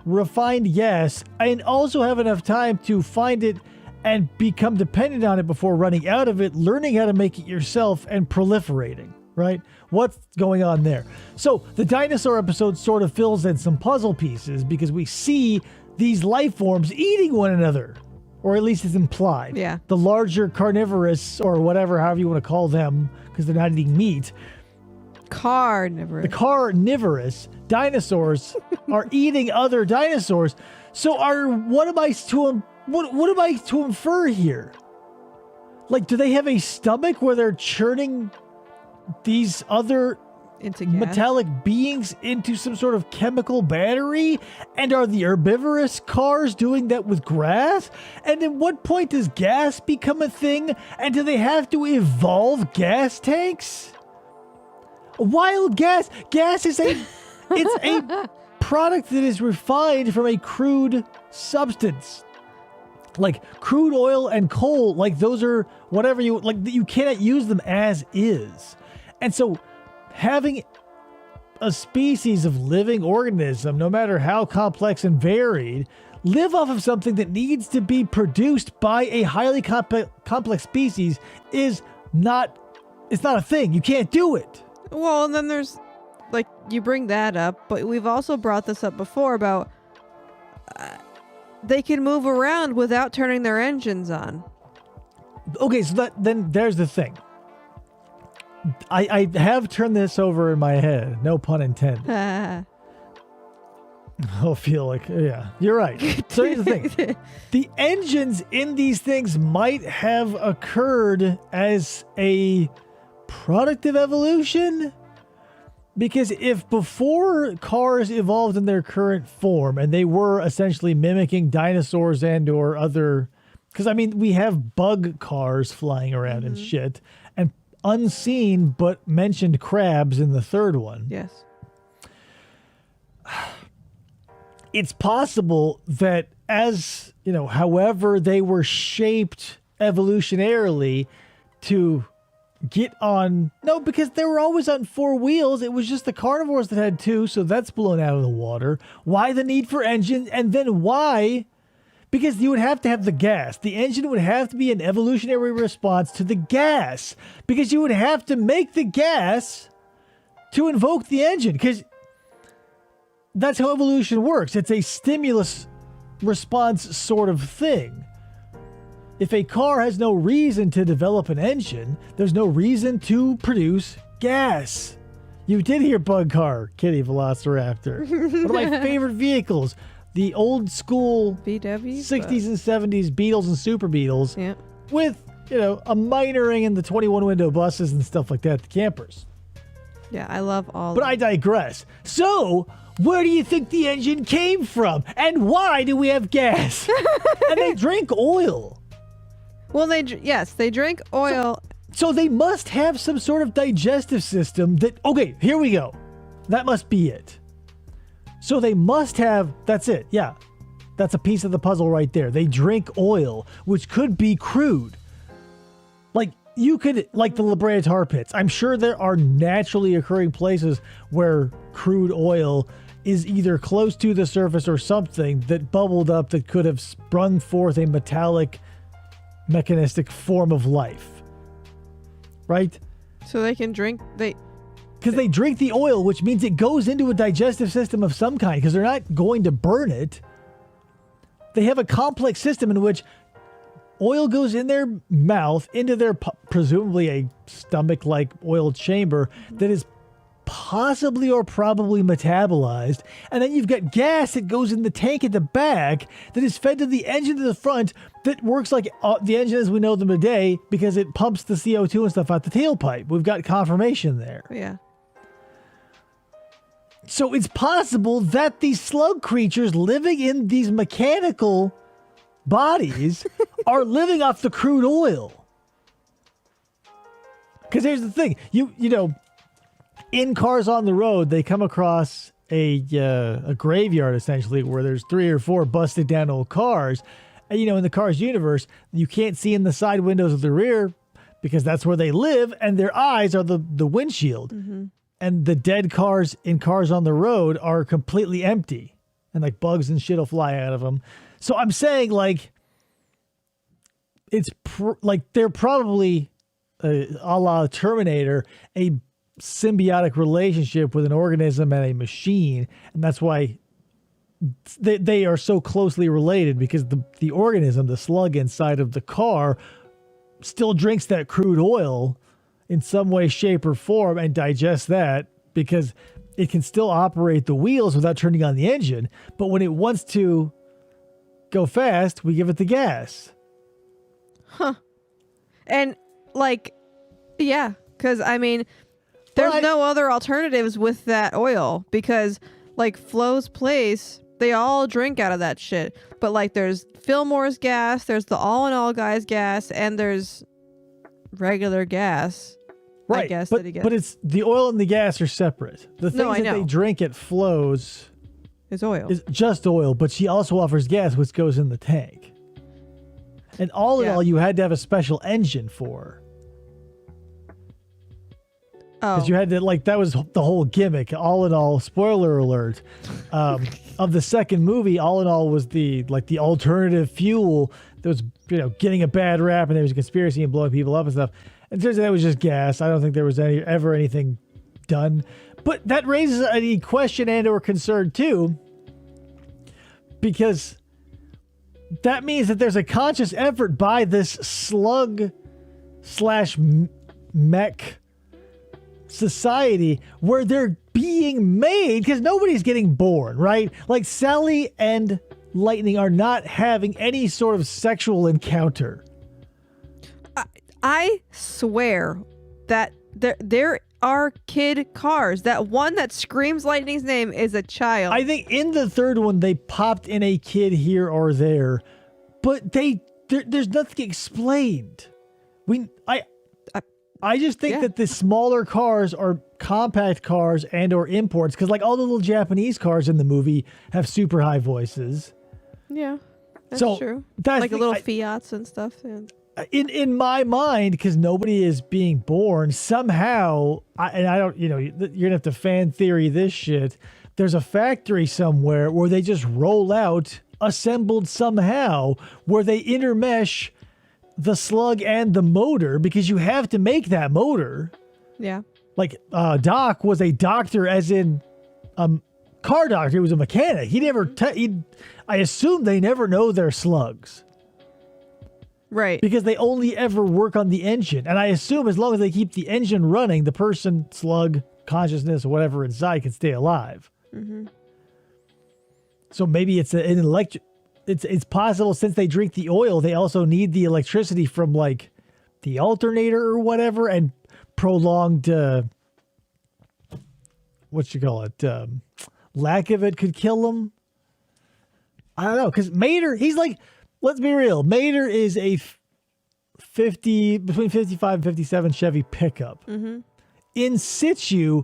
refined gas and also have enough time to find it and become dependent on it before running out of it, learning how to make it yourself, and proliferating, right? What's going on there? So the dinosaur episode sort of fills in some puzzle pieces because we see these life forms eating one another. Or at least it's implied. Yeah. The larger carnivorous, or whatever, however you want to call them, because they're not eating meat. Carnivorous. The carnivorous dinosaurs are eating other dinosaurs. So what am I to infer here? Like, do they have a stomach where they're churning these other into gas? Metallic beings into some sort of chemical battery? And are the herbivorous cars doing that with grass? And at what point does gas become a thing? And do they have to evolve gas tanks? Wild gas is it's a product that is refined from a crude substance. Like crude oil and coal, like those are whatever you cannot use them as is. And so having a species of living organism, no matter how complex and varied, live off of something that needs to be produced by a highly complex species it's not a thing. You can't do it. Well, and then there's, like, you bring that up, but we've also brought this up before about they can move around without turning their engines on. Okay, so then there's the thing. I have turned this over in my head. No pun intended. I'll feel like, yeah, you're right. So here's the thing. The engines in these things might have occurred as a product of evolution. Because if before cars evolved in their current form and they were essentially mimicking dinosaurs and or other, because I mean, we have bug cars flying around and shit, and unseen but mentioned crabs in the third one. Yes. it's possible that as, however they were shaped evolutionarily to get on, no, because they were always on four wheels. It was just the carnivores that had two, so that's blown out of the water. Why the need for engines? And then why? Because you would have to have the gas. The engine would have to be an evolutionary response to the gas, because you would have to make the gas to invoke the engine, because that's how evolution works. It's a stimulus response sort of thing. If a car has no reason to develop an engine, there's no reason to produce gas. You did hear Bug Car, Kitty Velociraptor. One of my favorite vehicles. The old school VW 60s and 70s Beetles and Super Beetles, Yeah. with, a minoring in the 21 window buses and stuff like that, the campers. Yeah, I love all. But I digress. So, where do you think the engine came from? And why do we have gas? And they drink oil. Well, they drink oil. So they must have some sort of digestive system that, okay, here we go. That must be it. So they must have, that's it. Yeah. That's a piece of the puzzle right there. They drink oil, which could be crude. Like the La Brea tar pits. I'm sure there are naturally occurring places where crude oil is either close to the surface or something that bubbled up that could have sprung forth a metallic, mechanistic form of life. Right? So they can drink. Because they drink the oil, which means it goes into a digestive system of some kind, because they're not going to burn it. They have a complex system in which oil goes in their mouth, into their presumably a stomach-like oil chamber that is possibly or probably metabolized. And then you've got gas that goes in the tank at the back that is fed to the engine to the front that works like the engine as we know them today, because it pumps the CO2 and stuff out the tailpipe. We've got confirmation there. Yeah. So it's possible that these slug creatures living in these mechanical bodies are living off the crude oil. Because here's the thing, in Cars on the Road, they come across a graveyard essentially where there's 3 or 4 busted down old cars. And, in the Cars universe, you can't see in the side windows of the rear because that's where they live, and their eyes are the windshield. Mm-hmm. And the dead cars in Cars on the Road are completely empty, and like bugs and shit will fly out of them. So I'm saying it's they're probably a la Terminator, a symbiotic relationship with an organism and a machine, and that's why they are so closely related, because the organism, the slug inside of the car, still drinks that crude oil in some way, shape, or form and digests that, because it can still operate the wheels without turning on the engine. But when it wants to go fast, we give it the gas. Huh. And yeah, because there's no other alternatives with that oil, because Flo's Place, they all drink out of that shit. But there's Fillmore's gas, there's the All in All Guy's gas, and there's regular gas. Right, I guess, but it's the oil and the gas are separate. The things that they drink at Flo's is oil. Is just oil, but she also offers gas, which goes in the tank. And all in all, you had to have a special engine for. Because you had to, that was the whole gimmick. All in all, spoiler alert, of the second movie, all in all was the alternative fuel that was, getting a bad rap, and there was a conspiracy and blowing people up and stuff. And it turns out it was just gas. I don't think there was ever anything done. But that raises a question and or concern too, because that means that there's a conscious effort by this slug / mech society where they're being made, because nobody's getting born, right? Sally and Lightning are not having any sort of sexual encounter. I swear that there are kid cars. That one that screams Lightning's name is a child. I think in the third one they popped in a kid here or there, but there's nothing explained. I just think that the smaller cars are compact cars and or imports, because like all the little Japanese cars in the movie have super high voices. Yeah, that's So true. that's Like the- the little I- Fiats and stuff. Yeah. In my mind, because nobody is being born somehow, I don't, you're gonna have to fan theory this shit. There's a factory somewhere where they just roll out, assembled somehow, where they intermesh the slug and the motor, because you have to make that motor. Yeah. Like Doc was a doctor, as in car doctor. He was a mechanic. He never. I assume they never know they're slugs, Right. because they only ever work on the engine. And I assume as long as they keep the engine running, the person, slug, consciousness, or whatever inside can stay alive. Mm-hmm. So maybe it's an electric. It's possible, since they drink the oil, they also need the electricity from like the alternator or whatever, and prolonged what you call it, lack of it could kill them. I don't know, because Mater, he's like, let's be real, Mater is a between 55 and 57 Chevy pickup. Mm-hmm. In situ,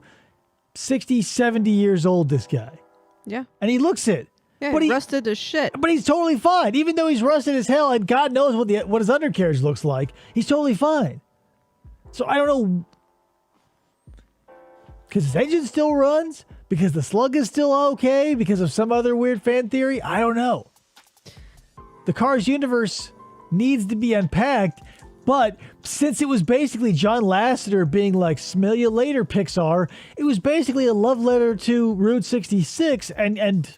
60, 70 years old, this guy. Yeah. And he looks it. Yeah. But He he- rusted as shit. But he's totally fine, even though he's rusted as hell, and God knows what his undercarriage looks like. He's totally fine. So I don't know, because his engine still runs, because the slug is still okay, because of some other weird fan theory. I don't know. The Cars universe needs to be unpacked, but since it was basically John Lasseter being like, "Smell you later, Pixar," it was basically a love letter to Route 66 and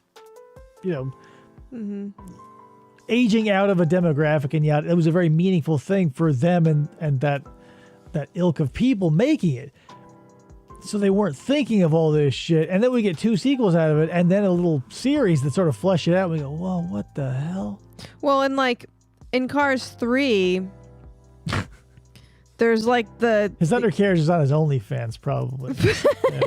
aging out of a demographic, and yet it was a very meaningful thing for them and that ilk of people making it. So they weren't thinking of all this shit, and then we get 2 sequels out of it, and then a little series that sort of flesh it out. We go, whoa, what the hell? Well, and like in Cars 3, there's like His undercarriage is on his OnlyFans, probably. Yeah,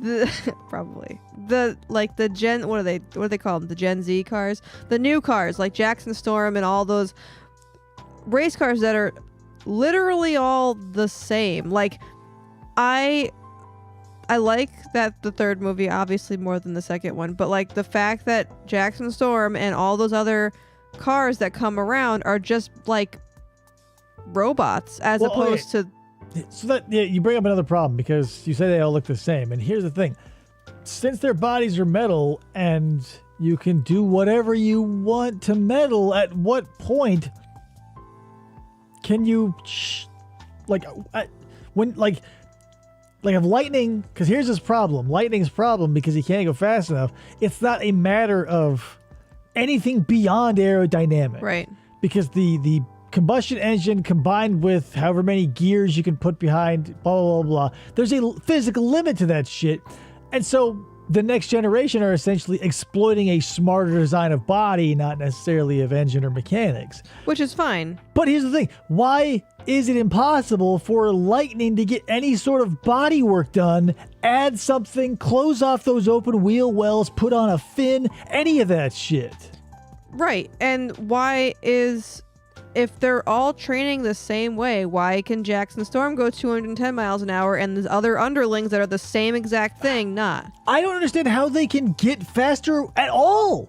well, probably the Gen, what do they call them, the Gen Z cars, the new cars like Jackson Storm and all those race cars that are literally all the same. Like I like that the third movie obviously more than the second one, but like the fact that Jackson Storm and all those other cars that come around are just like robots as Well, opposed to So that you bring up another problem, because you say they all look the same, and here's the thing: since their bodies are metal and you can do whatever you want to metal, at what point can you when if Lightning? Because here's his problem: Lightning's problem, because he can't go fast enough. It's not a matter of anything beyond aerodynamic, right. because the combustion engine combined with however many gears you can put behind, blah, blah, blah, blah. There's a physical limit to that shit. And so the next generation are essentially exploiting a smarter design of body, not necessarily of engine or mechanics. Which is fine. But here's the thing. Why is it impossible for Lightning to get any sort of body work done, add something, close off those open wheel wells, put on a fin, any of that shit? Right. And why is, if they're all training the same way, why can Jackson Storm go 210 miles an hour and the other underlings that are the same exact thing not? I don't understand how they can get faster at all.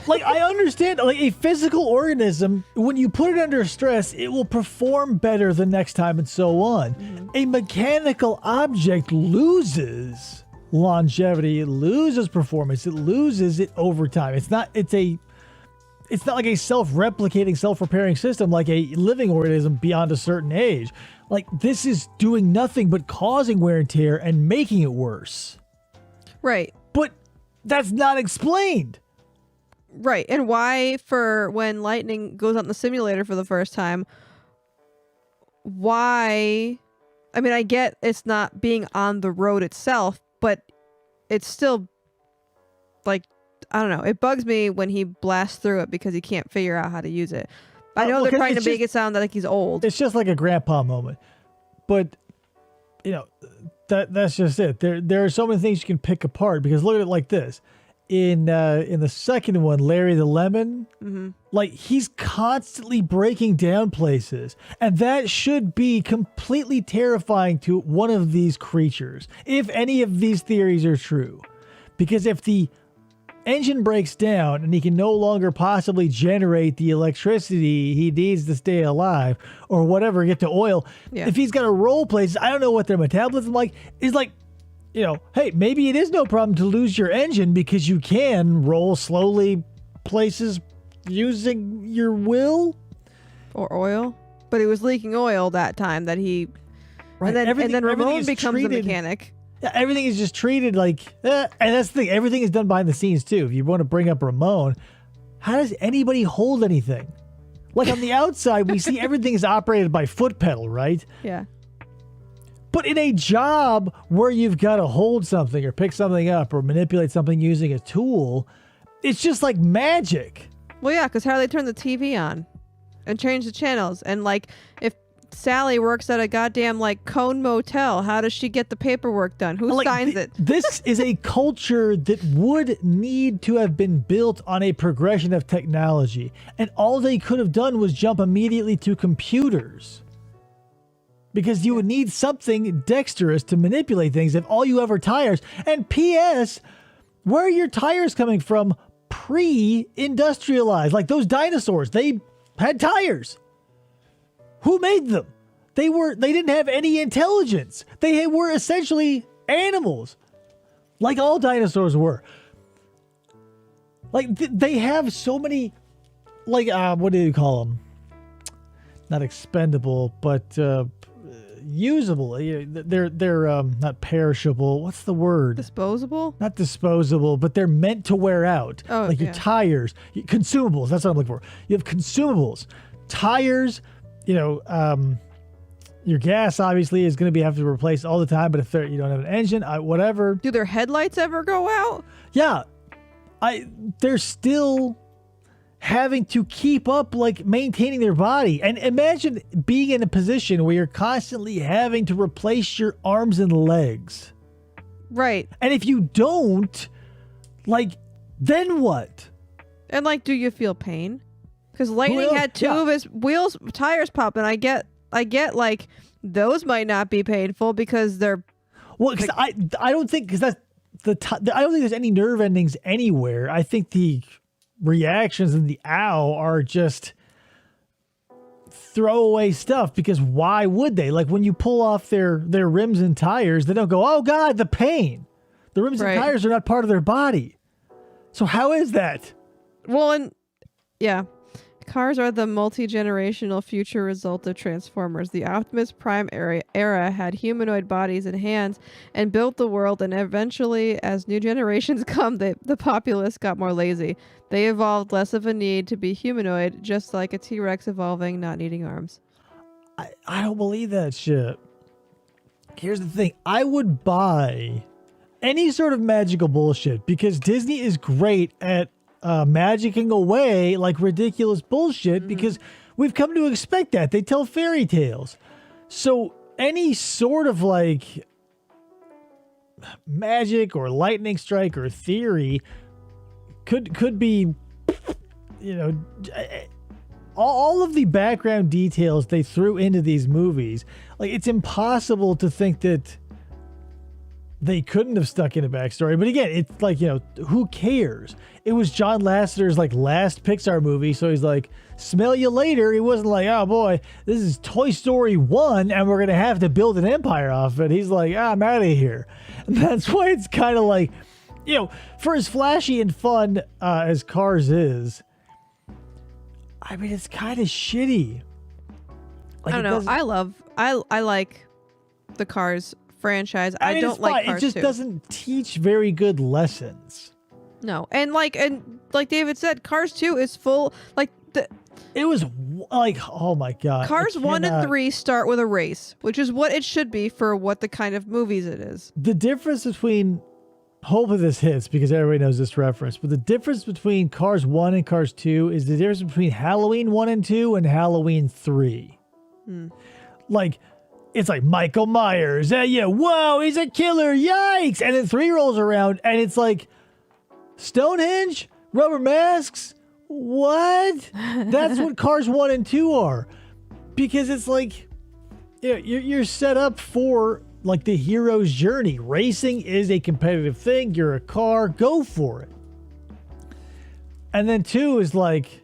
Like, I understand, like, a physical organism, when you put it under stress, it will perform better the next time, and so on. Mm-hmm. A mechanical object loses longevity, it loses performance, it loses it over time. It's not like a self-replicating, self-repairing system like a living organism beyond a certain age. Like, this is doing nothing but causing wear and tear and making it worse. Right. But that's not explained. Right. And why, for when Lightning goes on the simulator for the first time, why? I mean, I get it's not being on the road itself, but it's still like, I don't know. It bugs me when he blasts through it because he can't figure out how to use it. I know well, they're 'cause trying to it's make just- it sound like he's old. It's just like a grandpa moment. But, that's just it. There are so many things you can pick apart, because look at it like this. in the second one, Larry the Lemon, like he's constantly breaking down places, and that should be completely terrifying to one of these creatures, if any of these theories are true. Because if the engine breaks down and he can no longer possibly generate the electricity he needs to stay alive or whatever, get to oil, if he's got to roll places, I don't know what their metabolism like is like. You know, hey, maybe it is no problem to lose your engine because you can roll slowly places using your will. Or oil. But he was leaking oil that time that he... Right. And then Ramon becomes the mechanic. Yeah, everything is just treated like... and that's the thing. Everything is done behind the scenes, too. If you want to bring up Ramon, how does anybody hold anything? Like, on the outside, we see everything is operated by foot pedal, right? Yeah. But in a job where you've got to hold something or pick something up or manipulate something using a tool, it's just like magic. Well, yeah, because how do they turn the TV on and change the channels? And like, if Sally works at a goddamn like Cone Motel, how does she get the paperwork done? Who signs it? This is a culture that would need to have been built on a progression of technology. And all they could have done was jump immediately to computers. Because you would need something dexterous to manipulate things if all you have are tires. And P.S., where are your tires coming from pre-industrialized? Like those dinosaurs, they had tires. Who made them? They didn't have any intelligence. They were essentially animals. Like all dinosaurs were. Like they have so many, like, what do you call them? Not expendable, but... usable. They're not perishable. What's the word? Disposable? Not disposable, but they're meant to wear out. Oh, like your tires, consumables. That's what I'm looking for. You have consumables, tires. Your gas obviously is going to have to be replaced all the time. But if you don't have an engine, whatever. Do their headlights ever go out? Yeah, they're still having to keep up, like maintaining their body. And imagine being in a position where you're constantly having to replace your arms and legs. Right. And if you don't, like, then what? And like, do you feel pain? Because Lightning had two of his tires pop, and I get like those might not be painful because they're... Well, because I don't think, because that's I don't think there's any nerve endings anywhere. I think the reactions in the ow are just throwaway stuff, because why would they? Like when you pull off their rims and tires, they don't go, oh God, the pain. The rims and tires are not part of their body. So how is that? Well, and yeah, cars are the multi-generational future result of Transformers. The Optimus Prime era had humanoid bodies and hands and built the world, and eventually, as new generations come, the populace got more lazy. They evolved less of a need to be humanoid, just like a T-Rex evolving, not needing arms. I don't believe that shit. Here's the thing. I would buy any sort of magical bullshit, because Disney is great at magicking away like ridiculous bullshit, because we've come to expect that. They tell fairy tales. So any sort of like magic or lightning strike or theory could be, all of the background details they threw into these movies. Like, it's impossible to think that they couldn't have stuck in a backstory. But again, it's like, who cares? It was John Lasseter's like last Pixar movie, so he's like, smell you later. He wasn't like, oh boy, this is Toy Story 1 and we're gonna have to build an empire off it. He's like, I'm out of here. And that's why it's kind of like, for as flashy and fun as Cars is, I mean, it's kind of shitty. Like, I don't know. I like the Cars franchise. I don't like Cars 2. It just doesn't teach very good lessons. No. And like David said, Cars 2 is full, it was like, oh my God. Cars 1 and 3 start with a race, which is what it should be for what the kind of movies it is. The difference between, hopefully this hits because everybody knows this reference, but the difference between Cars 1 and Cars 2 is the difference between Halloween 1 and 2 and Halloween 3. Like, it's like Michael Myers, whoa, he's a killer, yikes! And then 3 rolls around and it's like, Stonehenge? Rubber masks? What? That's what Cars 1 and 2 are. Because it's like, you're set up for like the hero's journey. Racing is a competitive thing. You're a car. Go for it. And then 2 is like...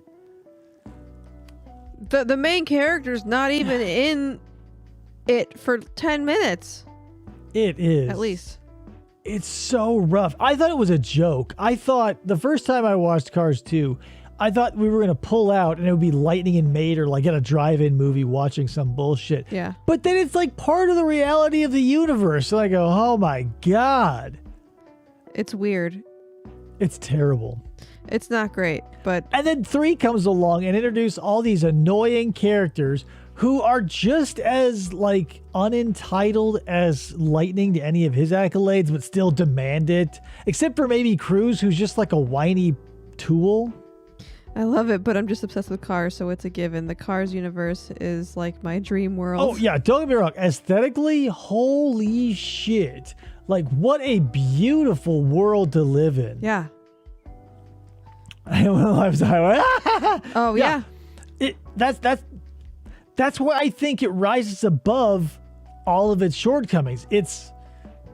The main character's not even in it for 10 minutes. It is. At least. It's so rough. I thought it was a joke. I thought the first time I watched Cars 2, I thought we were going to pull out and it would be Lightning and Mater, like at a drive-in movie watching some bullshit. Yeah. But then it's like part of the reality of the universe. So I go, oh my God. It's weird. It's terrible. It's not great, but... And then 3 comes along and introduce all these annoying characters who are just as like unentitled as Lightning to any of his accolades, but still demand it. Except for maybe Cruz, who's just like a whiny tool. I love it, but I'm just obsessed with Cars, so it's a given. The Cars universe is like my dream world. Oh yeah, don't get me wrong. Aesthetically, holy shit. Like what a beautiful world to live in. Yeah. I was highway. Oh yeah. That's why I think it rises above all of its shortcomings. It's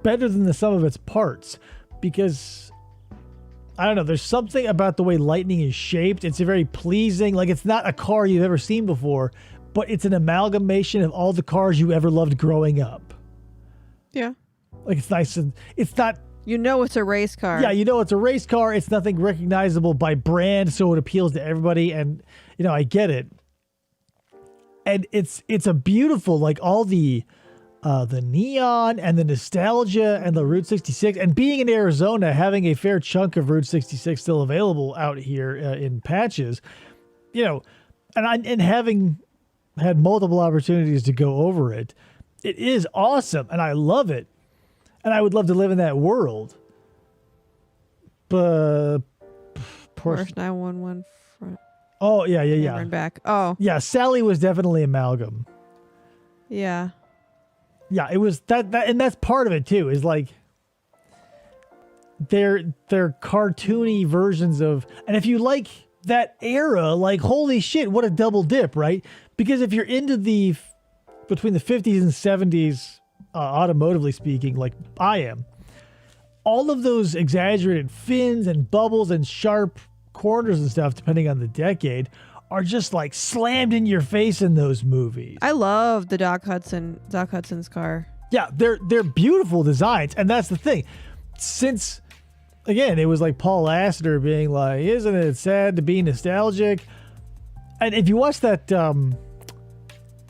better than the sum of its parts because I don't know. There's something about the way Lightning is shaped. It's a very pleasing. Like it's not a car you've ever seen before, but it's an amalgamation of all the cars you ever loved growing up. Yeah. Like it's nice and it's not. You know it's a race car. Yeah, you know it's a race car. It's nothing recognizable by brand, so it appeals to everybody. And you know, I get it. And it's a beautiful, like all the neon and the nostalgia and the Route 66 and being in Arizona, having a fair chunk of Route 66 still available out here in patches, you know, and having had multiple opportunities to go over it, it is awesome and I love it. And I would love to live in that world. But Porsche 911 front. Oh, yeah. And back. Oh. Yeah, Sally was definitely amalgam. Yeah. Yeah, it was that and that's part of it too, is like they're cartoony versions of, and if you like that era, like holy shit, what a double dip, right? Because if you're into the between the 50s and 70s, automotively speaking, like I am, all of those exaggerated fins and bubbles and sharp corners and stuff, depending on the decade, are just like slammed in your face in those movies. I love the Doc Hudson's car. Yeah, they're beautiful designs, and that's the thing. Since again, it was like Paul Astor being like, "Isn't it sad to be nostalgic?" And if you watch that,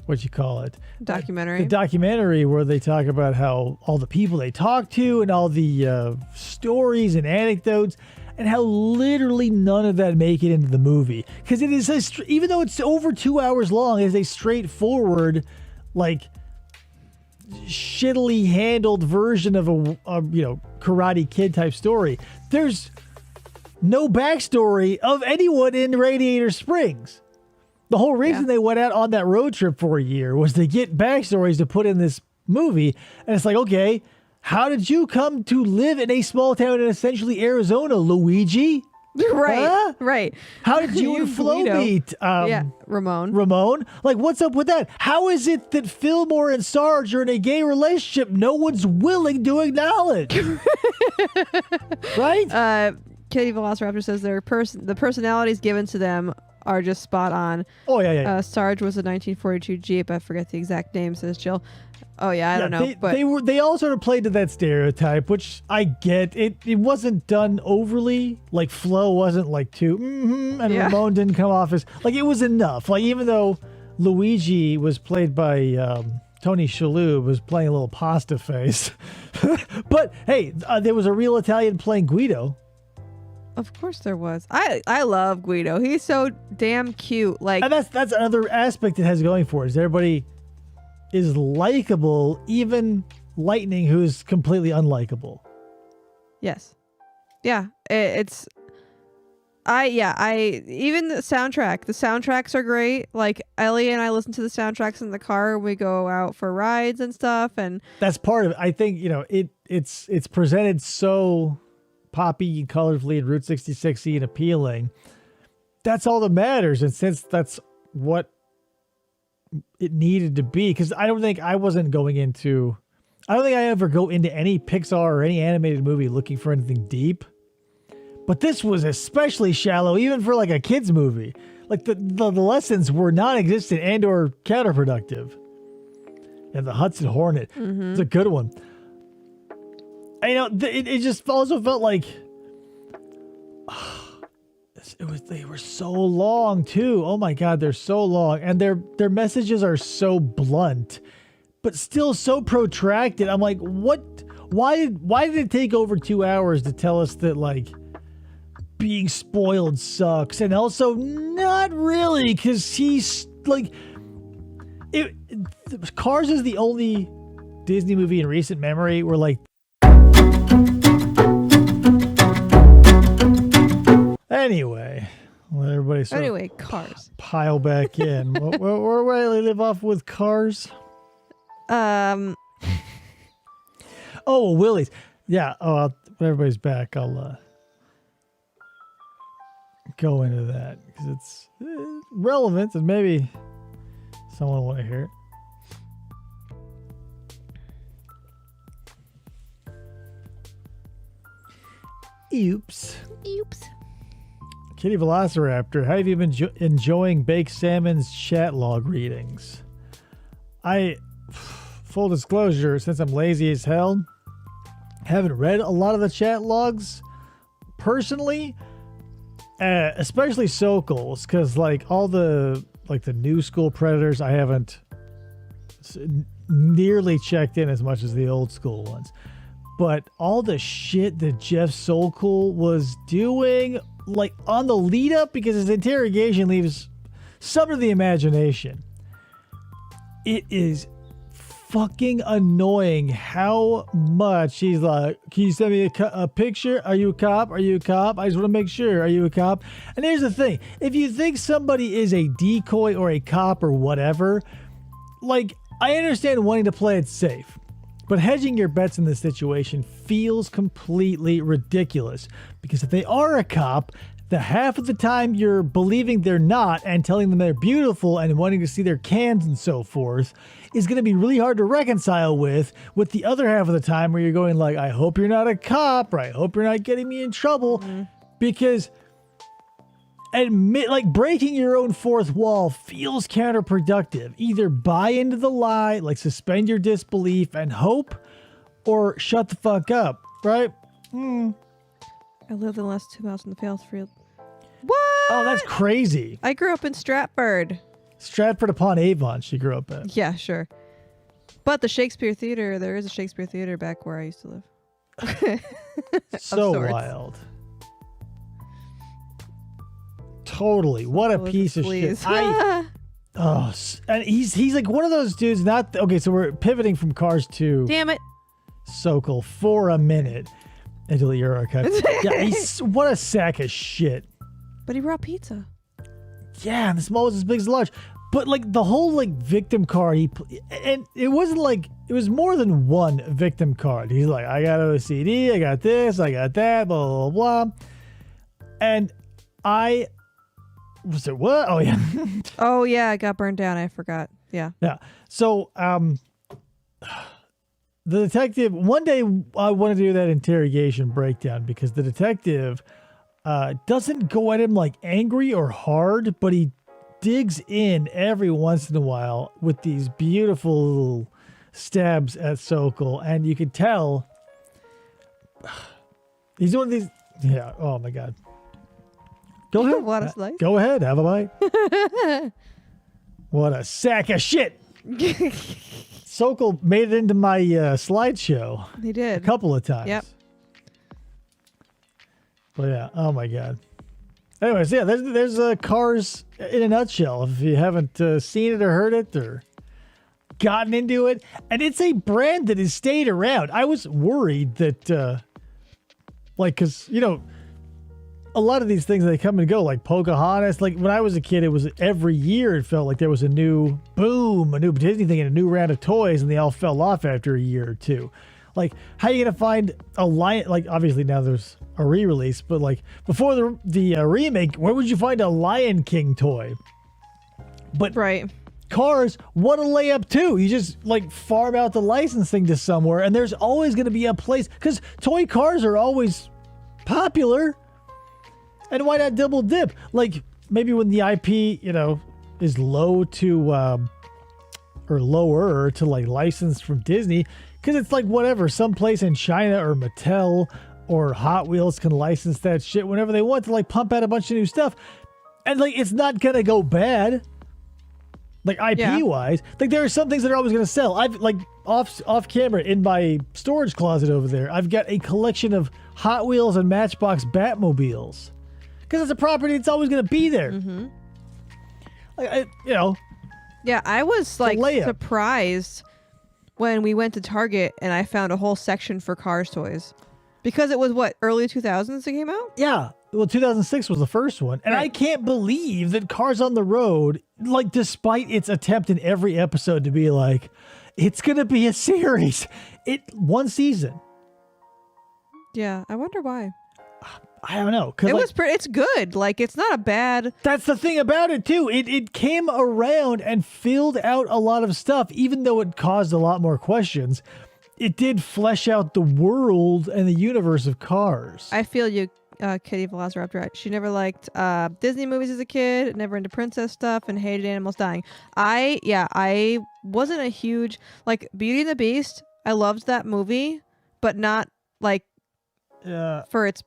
what you call it, documentary, the documentary where they talk about how all the people they talk to and all the stories and anecdotes, and how literally none of that make it into the movie, because it is even though it's over 2 hours long, it is a straightforward, like shittily handled version of a Karate Kid type story. There's no backstory of anyone in Radiator Springs. The whole reason they went out on that road trip for a year was to get backstories to put in this movie. And it's like, okay, how did you come to live in a small town in essentially Arizona, Luigi? Right, Huh? right. How did you and Flo meet? Ramon. Like, what's up with that? How is it that Fillmore and Sarge are in a gay relationship no one's willing to acknowledge? Right? Katie Velociraptor says the personalities given to them are just spot on. Oh, yeah. Sarge was a 1942 Jeep. I forget the exact name, says Jill. Oh, yeah, I don't know. But they all sort of played to that stereotype, which I get. It wasn't done overly. Like, Flo wasn't like too, and Ramon didn't come off as, like, it was enough. Like, even though Luigi was played by Tony Shalhoub, was playing a little pasta face. But, hey, there was a real Italian playing Guido. Of course there was. I love Guido. He's so damn cute. Like, and that's another aspect it has going for it, is everybody is likable, even Lightning, who's completely unlikable. Yes. Yeah. It's even the soundtrack. The soundtracks are great. Like, Ellie and I listen to the soundtracks in the car when we go out for rides and stuff, and that's part of it. I think, it's presented so poppy and colorfully and Route 66y and appealing. That's all that matters. And since that's what it needed to be, because I don't think I ever go into any Pixar or any animated movie looking for anything deep. But this was especially shallow, even for like a kid's movie. Like the lessons were non-existent and or counterproductive. And the Hudson Hornet, it's a good one. And, it just also felt like they were so long too. Oh my God, they're so long, and their messages are so blunt, but still so protracted. I'm like, what? Why did it take over 2 hours to tell us that like being spoiled sucks, and also not really, because he's like, Cars is the only Disney movie in recent memory where like. Anyway, well, everybody Cars. Pile back in. where do they live off with Cars? Oh, Willie's. Yeah. Oh, when everybody's back, I'll go into that because it's relevant and maybe someone will want to hear it. Oops. Kitty Velociraptor, how have you been enjoying Baked Salmon's chat log readings? Full disclosure, since I'm lazy as hell, haven't read a lot of the chat logs personally, especially Sokol's, because like all the new school Predators, I haven't nearly checked in as much as the old school ones. But all the shit that Jeff Sokol was doing, like on the lead up, because his interrogation leaves some to the imagination. It is fucking annoying how much he's like, can you send me a picture? Are you a cop? Are you a cop? I just want to make sure. Are you a cop? And here's the thing. If you think somebody is a decoy or a cop or whatever, like, I understand wanting to play it safe. But hedging your bets in this situation feels completely ridiculous, because if they are a cop, the half of the time you're believing they're not and telling them they're beautiful and wanting to see their cans and so forth is going to be really hard to reconcile with the other half of the time where you're going like, I hope you're not a cop, or I hope you're not getting me in trouble, because breaking your own fourth wall feels counterproductive. Either buy into the lie, like suspend your disbelief and hope, or shut the fuck up, right? I lived the last 2 miles from the Fails field. What? Oh, that's crazy. I grew up in Stratford. Stratford upon Avon, she grew up in. Yeah, sure. But the Shakespeare Theater, there is a Shakespeare Theater back where I used to live. So wild. Totally. What a piece of shit. And he's like one of those dudes, okay, so we're pivoting from Cars to Damn it. Sokol for a minute until the Euro cut. Yeah, what a sack of shit. But he brought pizza. Yeah, and the small was as big as large. But like the whole like victim card, and it wasn't like, it was more than one victim card. He's like, I got a CD, I got this, I got that, blah, blah, blah. And was it what? Oh yeah. Oh yeah, it got burned down. I forgot. Yeah. Yeah. So the detective, one day I want to do that interrogation breakdown, because the detective doesn't go at him like angry or hard, but he digs in every once in a while with these beautiful little stabs at Sokol, and you can tell he's one of these. Yeah. Oh my God. Go ahead. What a slice. Go ahead. Have a bite. What a sack of shit. Sokol made it into my slideshow. He did. A couple of times. Yep. But yeah. Oh my God. Anyways, yeah, there's Cars in a nutshell. If you haven't seen it or heard it or gotten into it. And it's a brand that has stayed around. I was worried that, because, a lot of these things, they come and go, like Pocahontas. Like when I was a kid, it was every year it felt like there was a new boom, a new Disney thing, and a new round of toys, and they all fell off after a year or two. Like, how are you gonna find a lion? Like, obviously now there's a re-release, but like before the remake, where would you find a Lion King toy? But Right. Cars, what a layup too. You just like farm out the licensing to somewhere, and there's always gonna be a place because toy cars are always popular. And why not double dip? Like maybe when the IP, is low to or lower to like license from Disney, because it's like whatever, some place in China or Mattel or Hot Wheels can license that shit whenever they want to like pump out a bunch of new stuff. And like it's not gonna go bad. Like IP wise, like there are some things that are always going to sell. I've like off camera in my storage closet over there, I've got a collection of Hot Wheels and Matchbox Batmobiles because it's a property that's always going to be there. Mm-hmm. Like Yeah, I was like layup. surprised when we went to Target and I found a whole section for Cars toys because it was early 2000s it came out. yeah. Well, 2006 was the first one, and I can't believe that Cars on the Road, like, despite its attempt in every episode to be like, it's gonna be a series, one season. Yeah, I wonder why. I don't know. It was pretty. It's good. Like it's not a bad. That's the thing about it too. It came around and filled out a lot of stuff, even though it caused a lot more questions. It did flesh out the world and the universe of Cars. I feel you. Kitty Velociraptor. She never liked Disney movies as a kid, never into princess stuff, and hated animals dying. I wasn't a huge like Beauty and the Beast. I loved that movie, but not like for its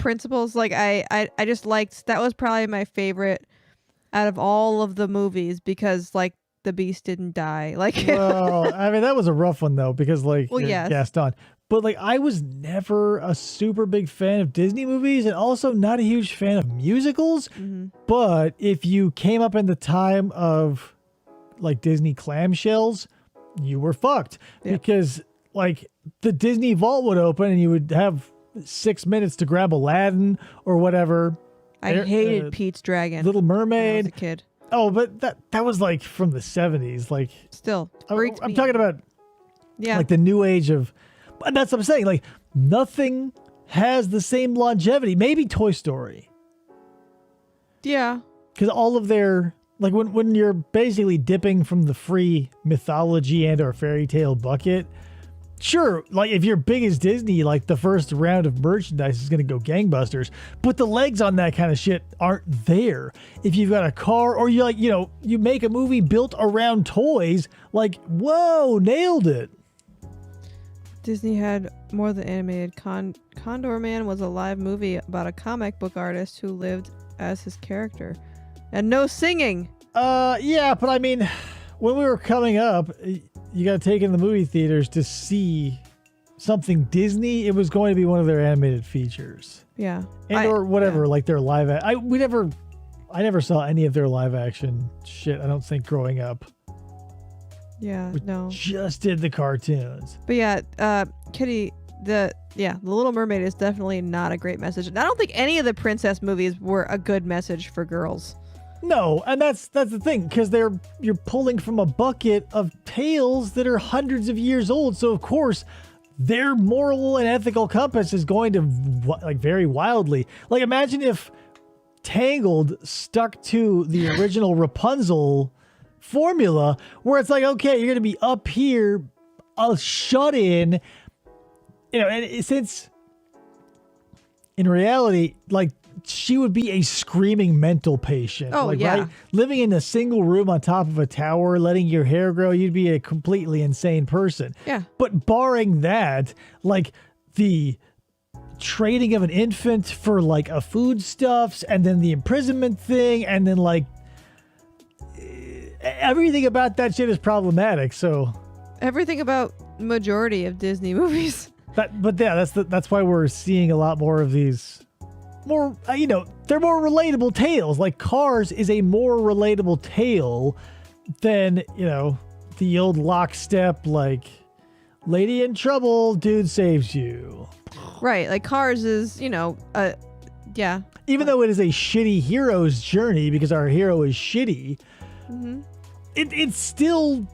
principles. Like I just liked that was probably my favorite out of all of the movies because the Beast didn't die. Like well, I mean that was a rough one though because yes. Gaston. But I was never a super big fan of Disney movies and also not a huge fan of musicals. Mm-hmm. But if you came up in the time of Disney clamshells, you were fucked because the Disney vault would open and you would have 6 minutes to grab Aladdin or whatever. I hated Pete's Dragon. Little Mermaid. When I was a kid. Oh, but that was from the 70s. Still, I'm talking about yeah, the new age of. And that's what I'm saying. Nothing has the same longevity. Maybe Toy Story. Yeah. Because all of their when you're basically dipping from the free mythology and or fairy tale bucket, sure, if you're big as Disney, the first round of merchandise is gonna go gangbusters. But the legs on that kind of shit aren't there. If you've got a car or you make a movie built around toys, whoa, nailed it. Disney had more than animated. Condor Man was a live movie about a comic book artist who lived as his character. And no singing! Yeah, but I mean, when we were coming up, you got to take in the movie theaters to see something Disney. It was going to be one of their animated features. Yeah. Or whatever, their live... I never saw any of their live action shit, I don't think, growing up. Yeah, We no. just did the cartoons. But yeah, Kitty, the Little Mermaid is definitely not a great message. And I don't think any of the princess movies were a good message for girls. No, and that's the thing, because you're pulling from a bucket of tales that are hundreds of years old. So of course, their moral and ethical compass is going to vary wildly. Imagine if Tangled stuck to the original Rapunzel formula where it's okay, you're gonna be up here shut in, and since in reality she would be a screaming mental patient. Right? Living in a single room on top of a tower, letting your hair grow, you'd be a completely insane person. Yeah. But barring that, the trading of an infant for a foodstuffs and then the imprisonment thing and then everything about that shit is problematic. So everything about majority of Disney movies. That's why we're seeing a lot more of these more, they're more relatable tales. Cars is a more relatable tale than, the old lockstep, lady in trouble, dude saves you. Right. Cars is, yeah. Even though it is a shitty hero's journey because our hero is shitty, Mm-hmm. it's still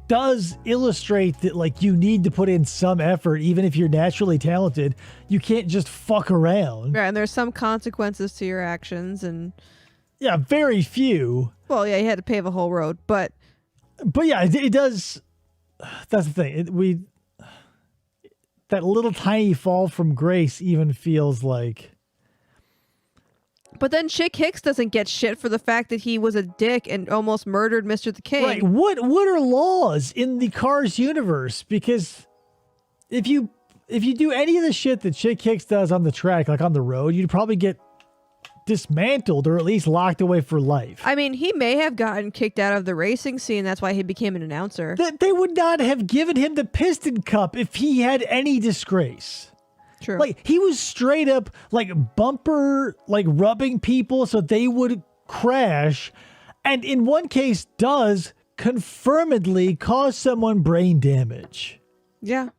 does illustrate that like you need to put in some effort, even if you're naturally talented. You can't just fuck around. Right, and there's some consequences to your actions, and Yeah, very few. well, yeah, you had to pave a whole road, but yeah, it does. That's the thing. That little tiny fall from grace even feels like. But then Chick Hicks doesn't get shit for the fact that he was a dick and almost murdered Mr. the King. Right. What are laws in the Cars universe? Because if you do any of the shit that Chick Hicks does on the track, like on the road, you'd probably get dismantled or at least locked away for life. I mean, he may have gotten kicked out of the racing scene. That's why he became an announcer. They would not have given him the Piston Cup if he had any disgrace. True. Like, he was straight up like bumper, like rubbing people so they would crash. And in one case does confirmedly cause someone brain damage. Yeah.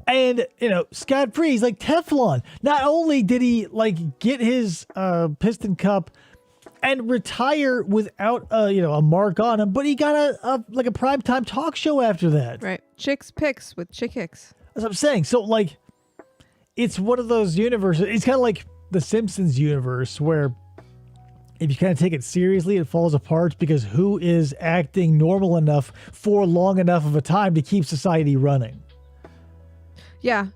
And, Scott Free's like Teflon. Not only did he like get his Piston Cup and retire without a mark on him, but he got a primetime talk show after that. Right. Chick's Picks with Chick Hicks. That's what I'm saying. So like, it's one of those universes. It's kind of like the Simpsons universe where if you kind of take it seriously, it falls apart because who is acting normal enough for long enough of a time to keep society running? Yeah.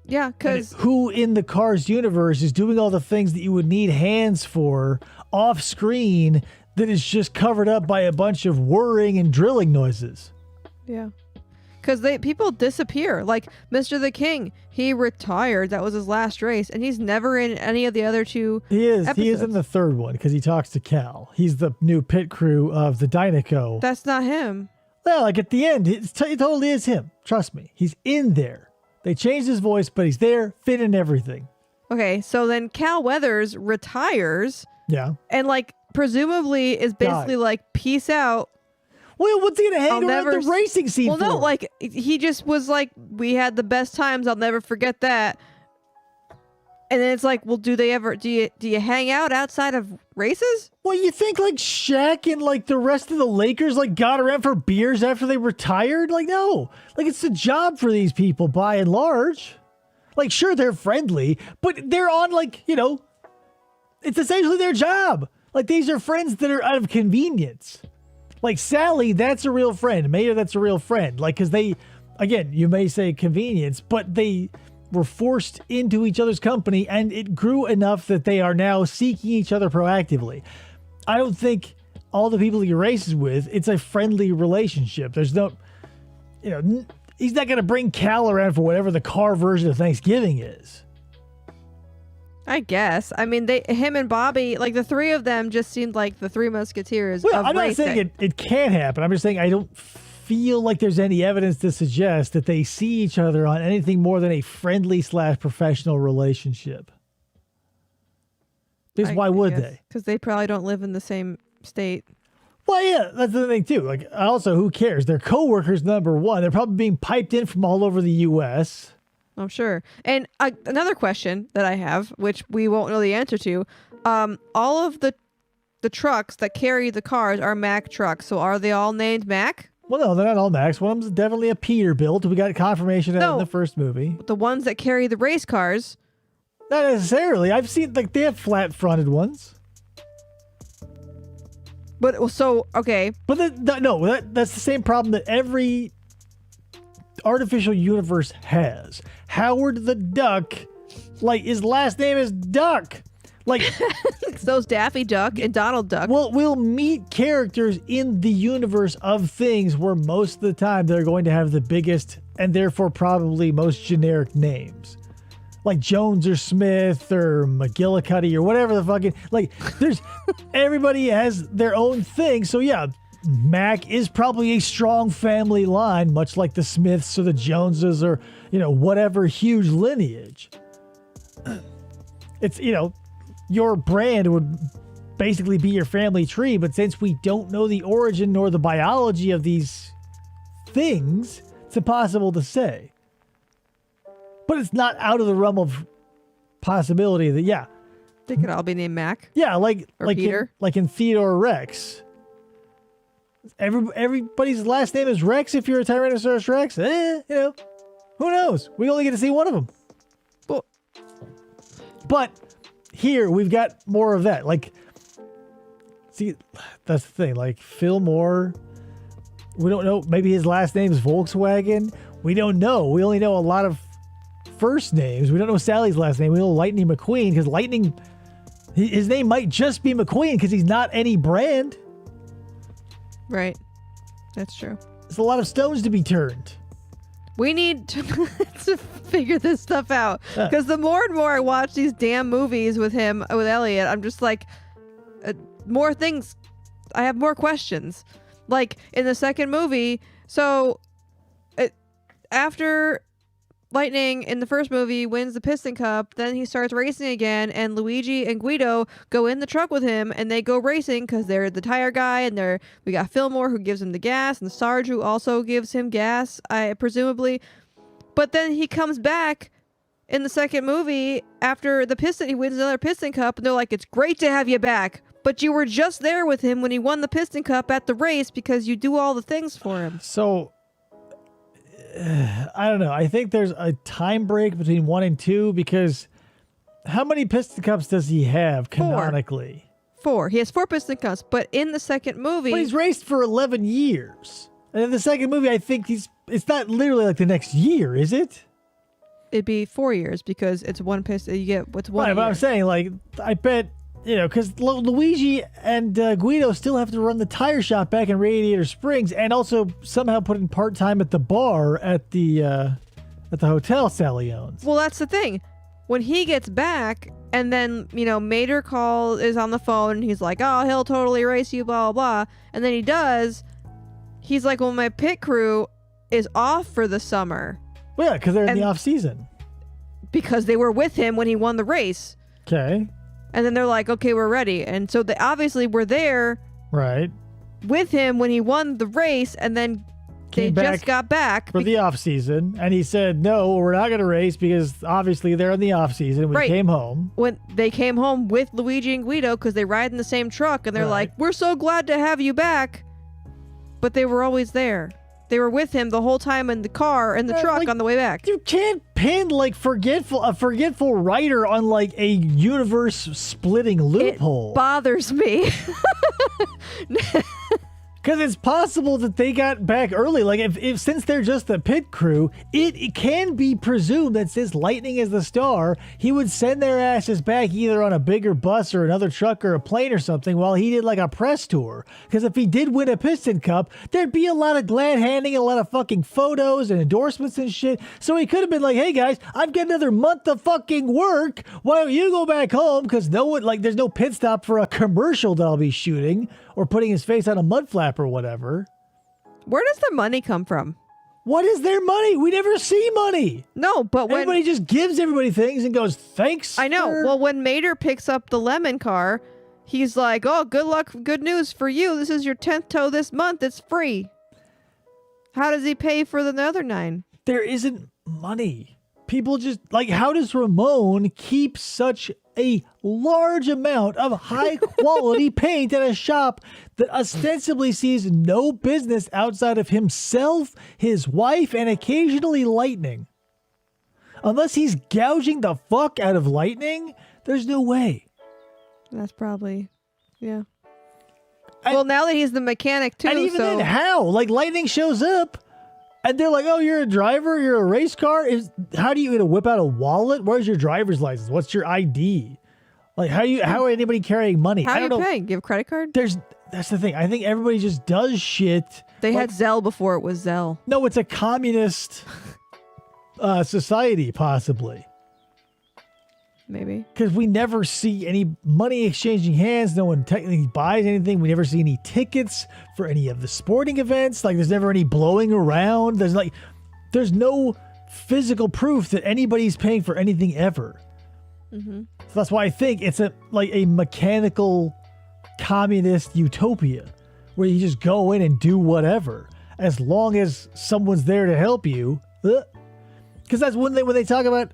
Yeah, because who in the Cars universe is doing all the things that you would need hands for off screen that is just covered up by a bunch of whirring and drilling noises? yeah. Because people disappear. Like Mr. the King, he retired. That was his last race, and he's never in any of the other two. He is. episodes. He is in the third one because he talks to Cal. He's the new pit crew of the Dynaco. That's not him. Well, like at the end, it totally is him. Trust me, he's in there. They changed his voice, but he's there, fit in everything. Okay, so then Cal Weathers retires, Yeah. and like presumably is basically like, peace out. Well, what's he gonna hang I'll around never the racing scene Well, for? no, like he just was like, we had the best times. I'll never forget that. And then it's like, well, do you hang out outside of races? Well, you think like Shaq and like the rest of the Lakers like got around for beers after they retired? Like, no. Like, it's a job for these people by and large. Like, sure, they're friendly, but they're on like, it's essentially their job. Like, these are friends that are out of convenience. Like Sally, that's a real friend. Mayor, that's a real friend. Like, because they, again, you may say convenience, but they were forced into each other's company and it grew enough that they are now seeking each other proactively. I don't think all the people he races with, it's a friendly relationship. There's no, he's not going to bring Cal around for whatever the car version of Thanksgiving is. I guess. I mean, him and Bobby, like the three of them just seemed like the three musketeers Well, of I'm not racing. saying it can't happen. I'm just saying I don't feel like there's any evidence to suggest that they see each other on anything more than a friendly / professional relationship. Because why would they? Because they probably don't live in the same state. Well, yeah, that's the thing too. Like, also, who cares? They're coworkers, number one. They're probably being piped in from all over the U.S. I'm sure. And another question that I have, which we won't know the answer to, all of the trucks that carry the cars are Mack trucks. So are they all named Mack? Well, no, they're not all Max. One of them's definitely a Peterbilt. We got confirmation of that in the first movie. The ones that carry the race cars. Not necessarily. I've seen, like, they have flat-fronted ones. But, so, okay. But that's the same problem that every artificial universe has. Howard the Duck, like, his last name is Duck. Like, so's Daffy Duck and Donald Duck. Well, we'll meet characters in the universe of things where most of the time they're going to have the biggest and therefore probably most generic names. Like Jones or Smith or McGillicuddy or whatever the fucking, like, there's, everybody has their own thing. So yeah, Mac is probably a strong family line, much like the Smiths or the Joneses or, whatever huge lineage. It's, your brand would basically be your family tree, but since we don't know the origin nor the biology of these things, it's impossible to say. But it's not out of the realm of possibility that, They could all be named Mac. Yeah, like Peter. in Theodore Rex. Everybody's last name is Rex if you're a Tyrannosaurus Rex. Who knows? We only get to see one of them. Well, but here we've got more of that. Like, see, that's the thing. Like Phil Moore, we don't know. Maybe his last name is Volkswagen. We don't know. We only know a lot of first names. We don't know Sally's last name. We know Lightning McQueen because Lightning, his name might just be McQueen because he's not any brand. right. That's true. There's a lot of stones to be turned. We need to, to figure this stuff out because the more and more I watch these damn movies with Elliot, I'm just like, more things. I have more questions. Like in the second movie, so after Lightning in the first movie wins the Piston Cup, then he starts racing again, and Luigi and Guido go in the truck with him, and they go racing because they're the tire guy, and we got Fillmore who gives him the gas, and Sarge who also gives him gas, presumably. But then he comes back in the second movie after he wins another Piston Cup, and they're like, "It's great to have you back, but you were just there with him when he won the Piston Cup at the race because you do all the things for him." So I don't know. I think there's a time break between 1 and 2 because how many Piston Cups does he have canonically? 4. He has 4 Piston Cups, but in the second movie... But he's raced for 11 years. And in the second movie, I think it's not literally like the next year, is it? It'd be 4 years because it's one piston. You get what's one Right, year. but I'm saying, like, I bet, because Luigi and Guido still have to run the tire shop back in Radiator Springs and also somehow put in part-time at the bar at the hotel Sally owns. Well, that's the thing. When he gets back and then, Mater is on the phone and he's like, "Oh, he'll totally race you, blah, blah, blah." And then he does. He's like, "Well, my pit crew is off for the summer." Well, yeah, because they're in the off-season. Because they were with him when he won the race. Okay. And then they're like, "Okay, we're ready." And so they obviously were there right with him when he won the race, and then they just got back for the off season, and he said, "No, we're not going to race because obviously they're in the off season." We came home. When they came home with Luigi and Guido because they ride in the same truck, and they're like, "We're so glad to have you back," but they were always there. They were with him the whole time in the car and the truck on the way back. You can't pin a forgetful writer on like a universe splitting loophole. It bothers me. Because it's possible that they got back early. Like, if since they're just the pit crew, it can be presumed that since Lightning is the star, he would send their asses back either on a bigger bus or another truck or a plane or something while he did like a press tour. Because if he did win a Piston Cup, there'd be a lot of glad handing, a lot of fucking photos and endorsements and shit. So he could have been like, "Hey guys, I've got another month of fucking work. Why don't you go back home?" Because there's no pit stop for a commercial that I'll be shooting. Or putting his face on a mud flap or whatever. Where does the money come from? What is their money? We never see money. No, but when... Everybody just gives everybody things and goes, "Thanks." I know. Well, when Mater picks up the lemon car, he's like, "Oh, good luck, good news for you. This is your 10th tow this month. It's free." How does he pay for the other 9? There isn't money. People just, like, how does Ramon keep such a large amount of high quality paint at a shop that ostensibly sees no business outside of himself, his wife, and occasionally Lightning? Unless he's gouging the fuck out of Lightning, there's no way. That's probably, yeah. Well, now that he's the mechanic too, and even then, how? Like, Lightning shows up, and they're like, "Oh, you're a driver? You're a race car? How do you gonna whip out a wallet? Where's your driver's license? What's your ID? Like, how are anybody carrying money? How are you paying? Give a credit card? That's the thing. I think everybody just does shit. They had Zelle before it was Zelle. No, it's a communist society, possibly. Maybe. Because we never see any money exchanging hands. No one technically buys anything. We never see any tickets for any of the sporting events. Like, there's never any blowing around. There's no physical proof that anybody's paying for anything ever. Mm-hmm. So that's why I think it's a mechanical communist utopia where you just go in and do whatever as long as someone's there to help you. Because that's when they talk about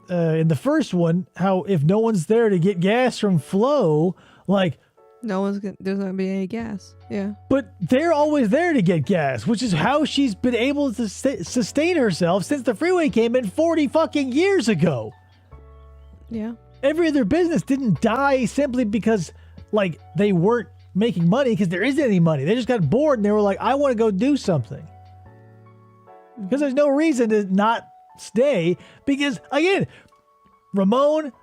in the first one, how if no one's there to get gas from Flo, like, There's not gonna be any gas. Yeah. But they're always there to get gas, which is how she's been able to sustain herself since the freeway came in 40 fucking years ago. Yeah. Every other business didn't die simply because, like, they weren't making money because there isn't any money. They just got bored and they were like, I want to go do something. Because there's no reason to not stay. Because, again, Ramon,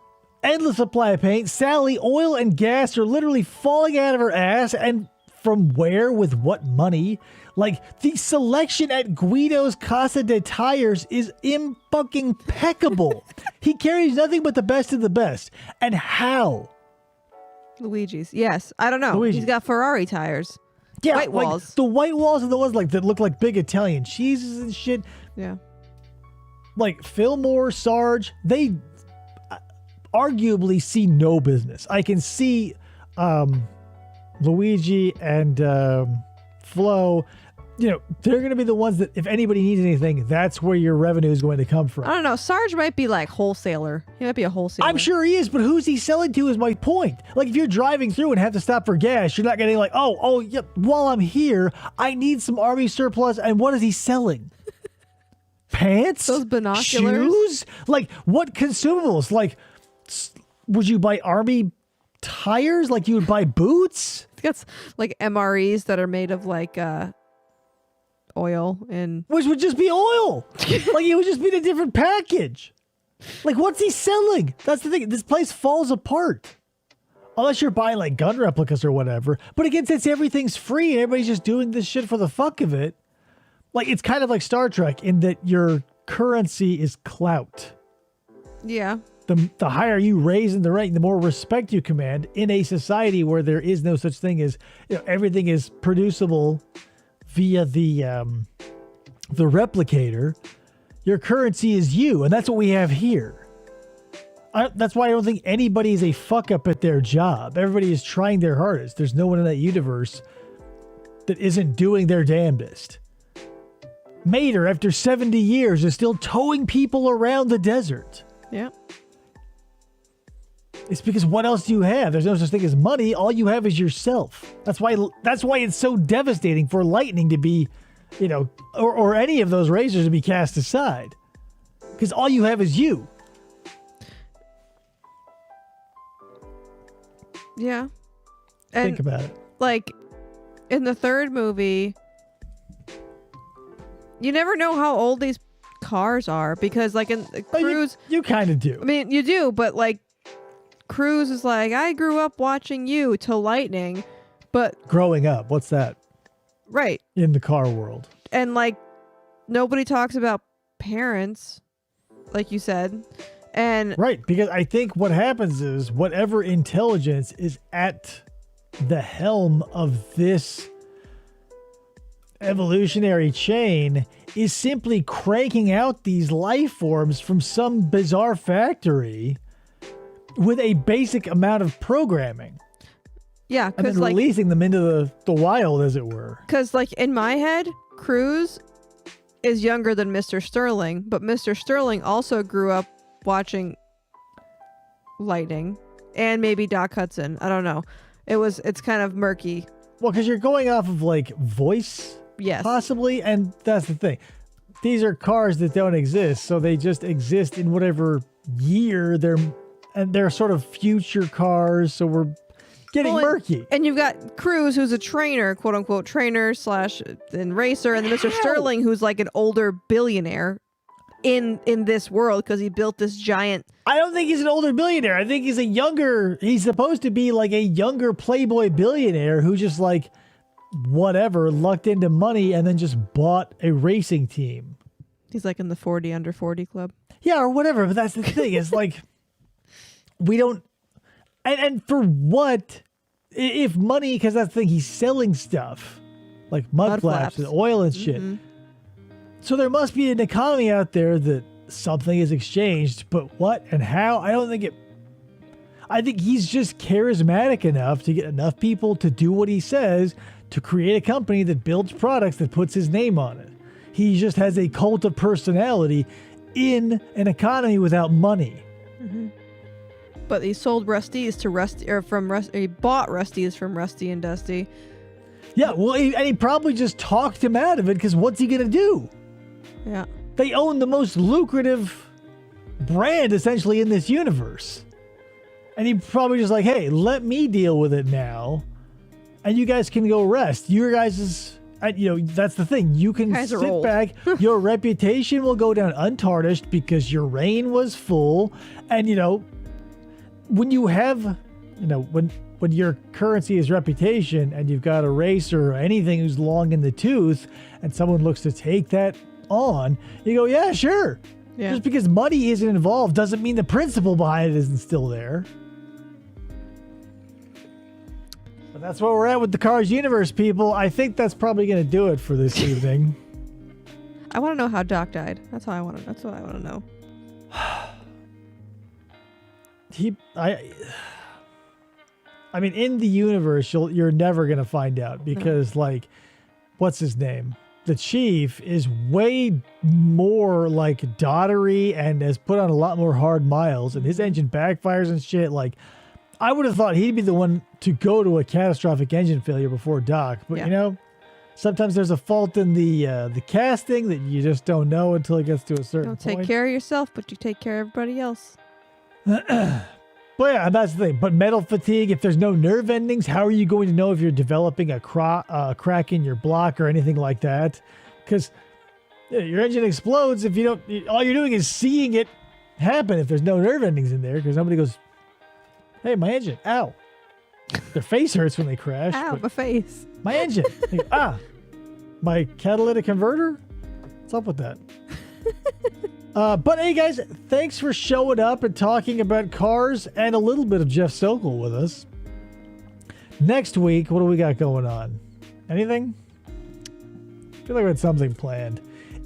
endless supply of paint. Sally, oil and gas are literally falling out of her ass. And from where, with what money? Like, the selection at Guido's Casa de Tires is impeccable. He carries nothing but the best of the best. And how? Luigi's. Yes. I don't know. Luigi's. He's got Ferrari tires. Yeah, White like, walls. the white walls are the ones like that look like big Italian cheeses and shit. Yeah. Like Fillmore, Sarge, they arguably see no business. I can see Luigi and Flo, you know, they're going to be the ones that if anybody needs anything, that's where your revenue is going to come from. I don't know. Sarge might be like wholesaler. He might be a wholesaler. I'm sure he is, but who's he selling to is my point. Like if you're driving through and have to stop for gas, you're not getting like, oh, yeah, while I'm here, I need some army surplus. And what is he selling? Pants? Those binoculars? Shoes? Like what consumables? Like would you buy army tires like you would buy boots? It's like MREs that are made of like oil and Which would just be oil. Like it would just be in a different package. Like what's he selling? That's the thing. This place falls apart. Unless you're buying like gun replicas or whatever. But again, since everything's free and everybody's just doing this shit for the fuck of it, like it's kind of like Star Trek in that your currency is clout. yeah. The higher you raise in the rank, the more respect you command in a society where there is no such thing as, you know, everything is producible via the replicator. Your currency is you, and that's what we have here. That's why I don't think anybody is a fuck up at their job. Everybody is trying their hardest. There's no one in that universe that isn't doing their damnedest. Mater, after 70 years, is still towing people around the desert. Yeah. It's because what else do you have? There's no such thing as money. All you have is yourself. That's why it's so devastating for lightning to be, you know, or any of those razors to be cast aside. Because all you have is you. Yeah. And Think about it. like in the third movie, you never know how old these cars are because like in Cruise, You kind of do. I mean, you do, but like Cruise is like, I grew up watching you to Lightning, but Growing up, what's that right. in the car world? And like nobody talks about parents, like you said. And Right, because I think what happens is whatever intelligence is at the helm of this evolutionary chain is simply cranking out these life forms from some bizarre factory with a basic amount of programming yeah, and then because like, releasing them into the wild, as it were. because like in my head, Cruz is younger than Mr. Sterling, but Mr. Sterling also grew up watching Lightning and maybe Doc Hudson. I don't know. It's kind of murky. Well, because you're going off of like voice, Yes. possibly, and that's the thing. These are cars that don't exist, so they just exist in whatever year they're sort of future cars, so we're getting Well, murky. And you've got Cruz, who's a trainer, quote unquote trainer / and racer, and then Mr. How? Sterling, who's like an older billionaire in this world because he built this giant. I don't think he's an older billionaire. I think he's supposed to be like a younger playboy billionaire who just like whatever lucked into money and then just bought a racing team. He's like in the 40 under 40 club. Yeah, or whatever. But that's the thing. It's like we don't. And for what? If money, because that's the thing. He's selling stuff like mud flaps and oil and shit. Mm-hmm. So there must be an economy out there that something is exchanged, but what and how? I think he's just charismatic enough to get enough people to do what he says to create a company that builds products that puts his name on it. He just has a cult of personality in an economy without money. Mm-hmm. But he sold Rusty's to Rusty, or he bought Rusty's from Rusty and Dusty. Yeah, well, and he probably just talked him out of it because what's he going to do? Yeah. They own the most lucrative brand essentially in this universe. And he probably just like, hey, let me deal with it now. And you guys can go rest. Your guys' that's the thing. You can sit old. back. Your reputation will go down untarnished because your reign was full. And, when you have, when your currency is reputation and you've got a racer or anything who's long in the tooth and someone looks to take that on, you go, yeah, sure. Yeah. Just because money isn't involved doesn't mean the principle behind it isn't still there. But that's where we're at with the Cars universe, people. I think that's probably going to do it for this evening. I want to know how Doc died. That's what I want to know. I mean, in the universe, you're never going to find out because, what's his name? The chief is way more dottery and has put on a lot more hard miles, and his engine backfires and shit. I would have thought he'd be the one to go to a catastrophic engine failure before Doc, but sometimes there's a fault in the casting that you just don't know until it gets to a certain point. Don't take care of yourself, but you take care of everybody else. But yeah, that's the thing. But metal fatigue, if there's no nerve endings, how are you going to know if you're developing a crack in your block or anything like that? Because your engine explodes if you don't. All you're doing is seeing it happen if there's no nerve endings in there. Because somebody goes, "Hey, my engine! Ow!" Their face hurts when they crash. Ow, my face! My engine! They go, my catalytic converter. What's up with that? But hey guys, thanks for showing up and talking about cars and a little bit of Jeff Sokol with us. Next week, what do we got going on? Anything? I feel like we had something planned.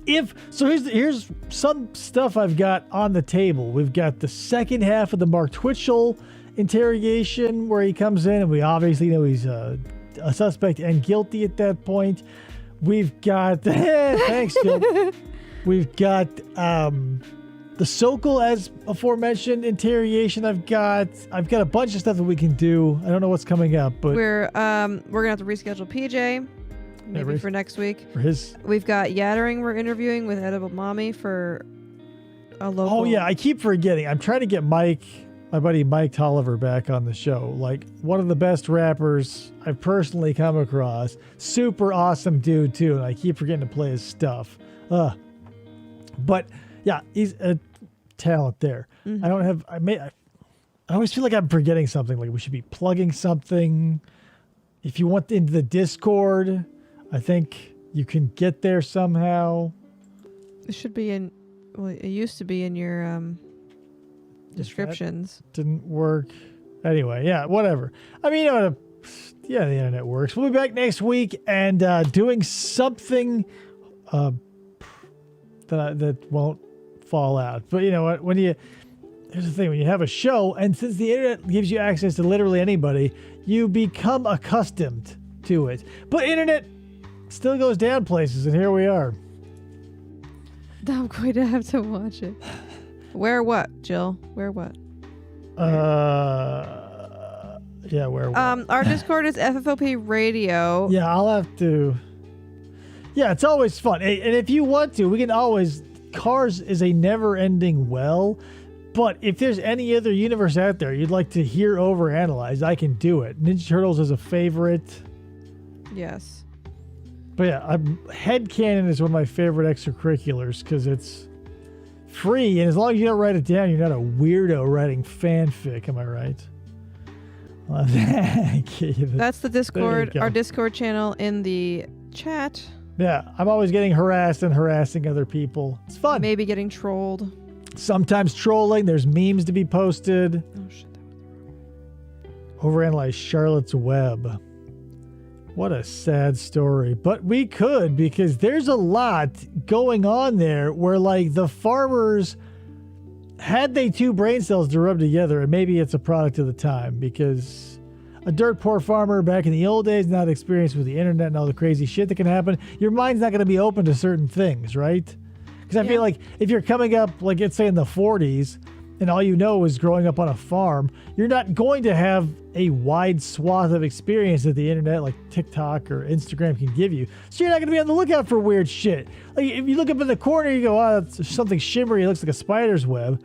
Here's some stuff I've got on the table. We've got the second half of the Mark Twitchell interrogation where he comes in and we obviously know he's a suspect and guilty at that point. We've got thanks, Jill. We've got the Sokol as aforementioned interrogation. I've got a bunch of stuff that we can do. I don't know what's coming up, but we're gonna have to reschedule PJ maybe for next week. We've got Yattering we're interviewing with Edible Mommy for a local. Oh yeah, I keep forgetting. I'm trying to get my buddy Mike Tolliver back on the show. One of the best rappers I've personally come across. Super awesome dude too, and I keep forgetting to play his stuff. But yeah, he's a talent there. Mm-hmm. I always feel like I'm forgetting something. We should be plugging something. If you want into the Discord, I think you can get there somehow. It should be it used to be in your descriptions. Didn't work. Anyway, yeah, whatever. I mean, the internet works. We'll be back next week and doing something that won't fall out. But you know what? Here's the thing: when you have a show, and since the internet gives you access to literally anybody, you become accustomed to it. But internet still goes down places, and here we are. I'm going to have to watch it. Where what, Jill? Where what? Yeah, where what? Our Discord is FFOP Radio. Yeah, I'll have to. Yeah, it's always fun. And if you want to, we can always... Cars is a never-ending well, but if there's any other universe out there you'd like to hear overanalyzed, I can do it. Ninja Turtles is a favorite. Yes. But yeah, headcanon is one of my favorite extracurriculars because it's free, and as long as you don't write it down, you're not a weirdo writing fanfic. Am I right? That's the Discord, our Discord channel in the chat. Yeah, I'm always getting harassed and harassing other people. It's fun. Maybe getting trolled. Sometimes trolling. There's memes to be posted. Oh shit. Overanalyze Charlotte's Web. What a sad story. But we could, because there's a lot going on there where the farmers, had they two brain cells to rub together, and maybe it's a product of the time, because a dirt poor farmer back in the old days, not experienced with the internet and all the crazy shit that can happen, your mind's not going to be open to certain things, right? Because I feel like if you're coming up, let's say in the 40s, and all you know is growing up on a farm, you're not going to have a wide swath of experience that the internet like TikTok or Instagram can give you. So you're not going to be on the lookout for weird shit. Like if you look up in the corner, you go, oh, that's something shimmery. It looks like a spider's web.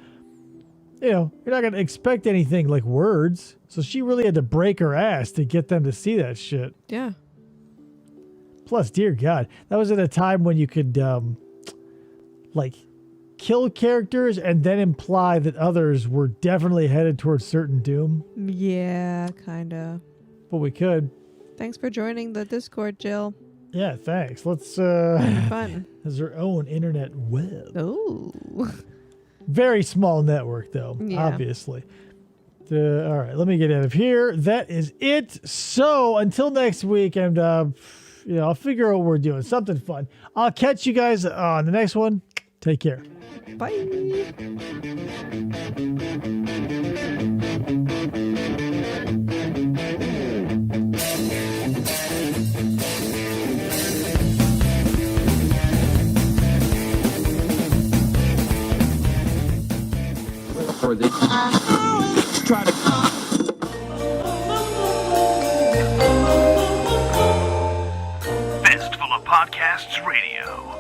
You know, you're not going to expect anything like words. So she really had to break her ass to get them to see that shit. Yeah. Plus, dear God, that was at a time when you could, like, kill characters and then imply that others were definitely headed towards certain doom. Yeah, kind of. But we could. Thanks for joining the Discord, Jill. Yeah, thanks. Let's, Fun. has her own internet web. Oh. Very small network, though, Yeah. obviously. All right, let me get out of here. That is it. So until next week, and I'll figure out what we're doing. Something fun. I'll catch you guys on the next one. Take care. Bye. For the try to Fistful of Podcasts Radio.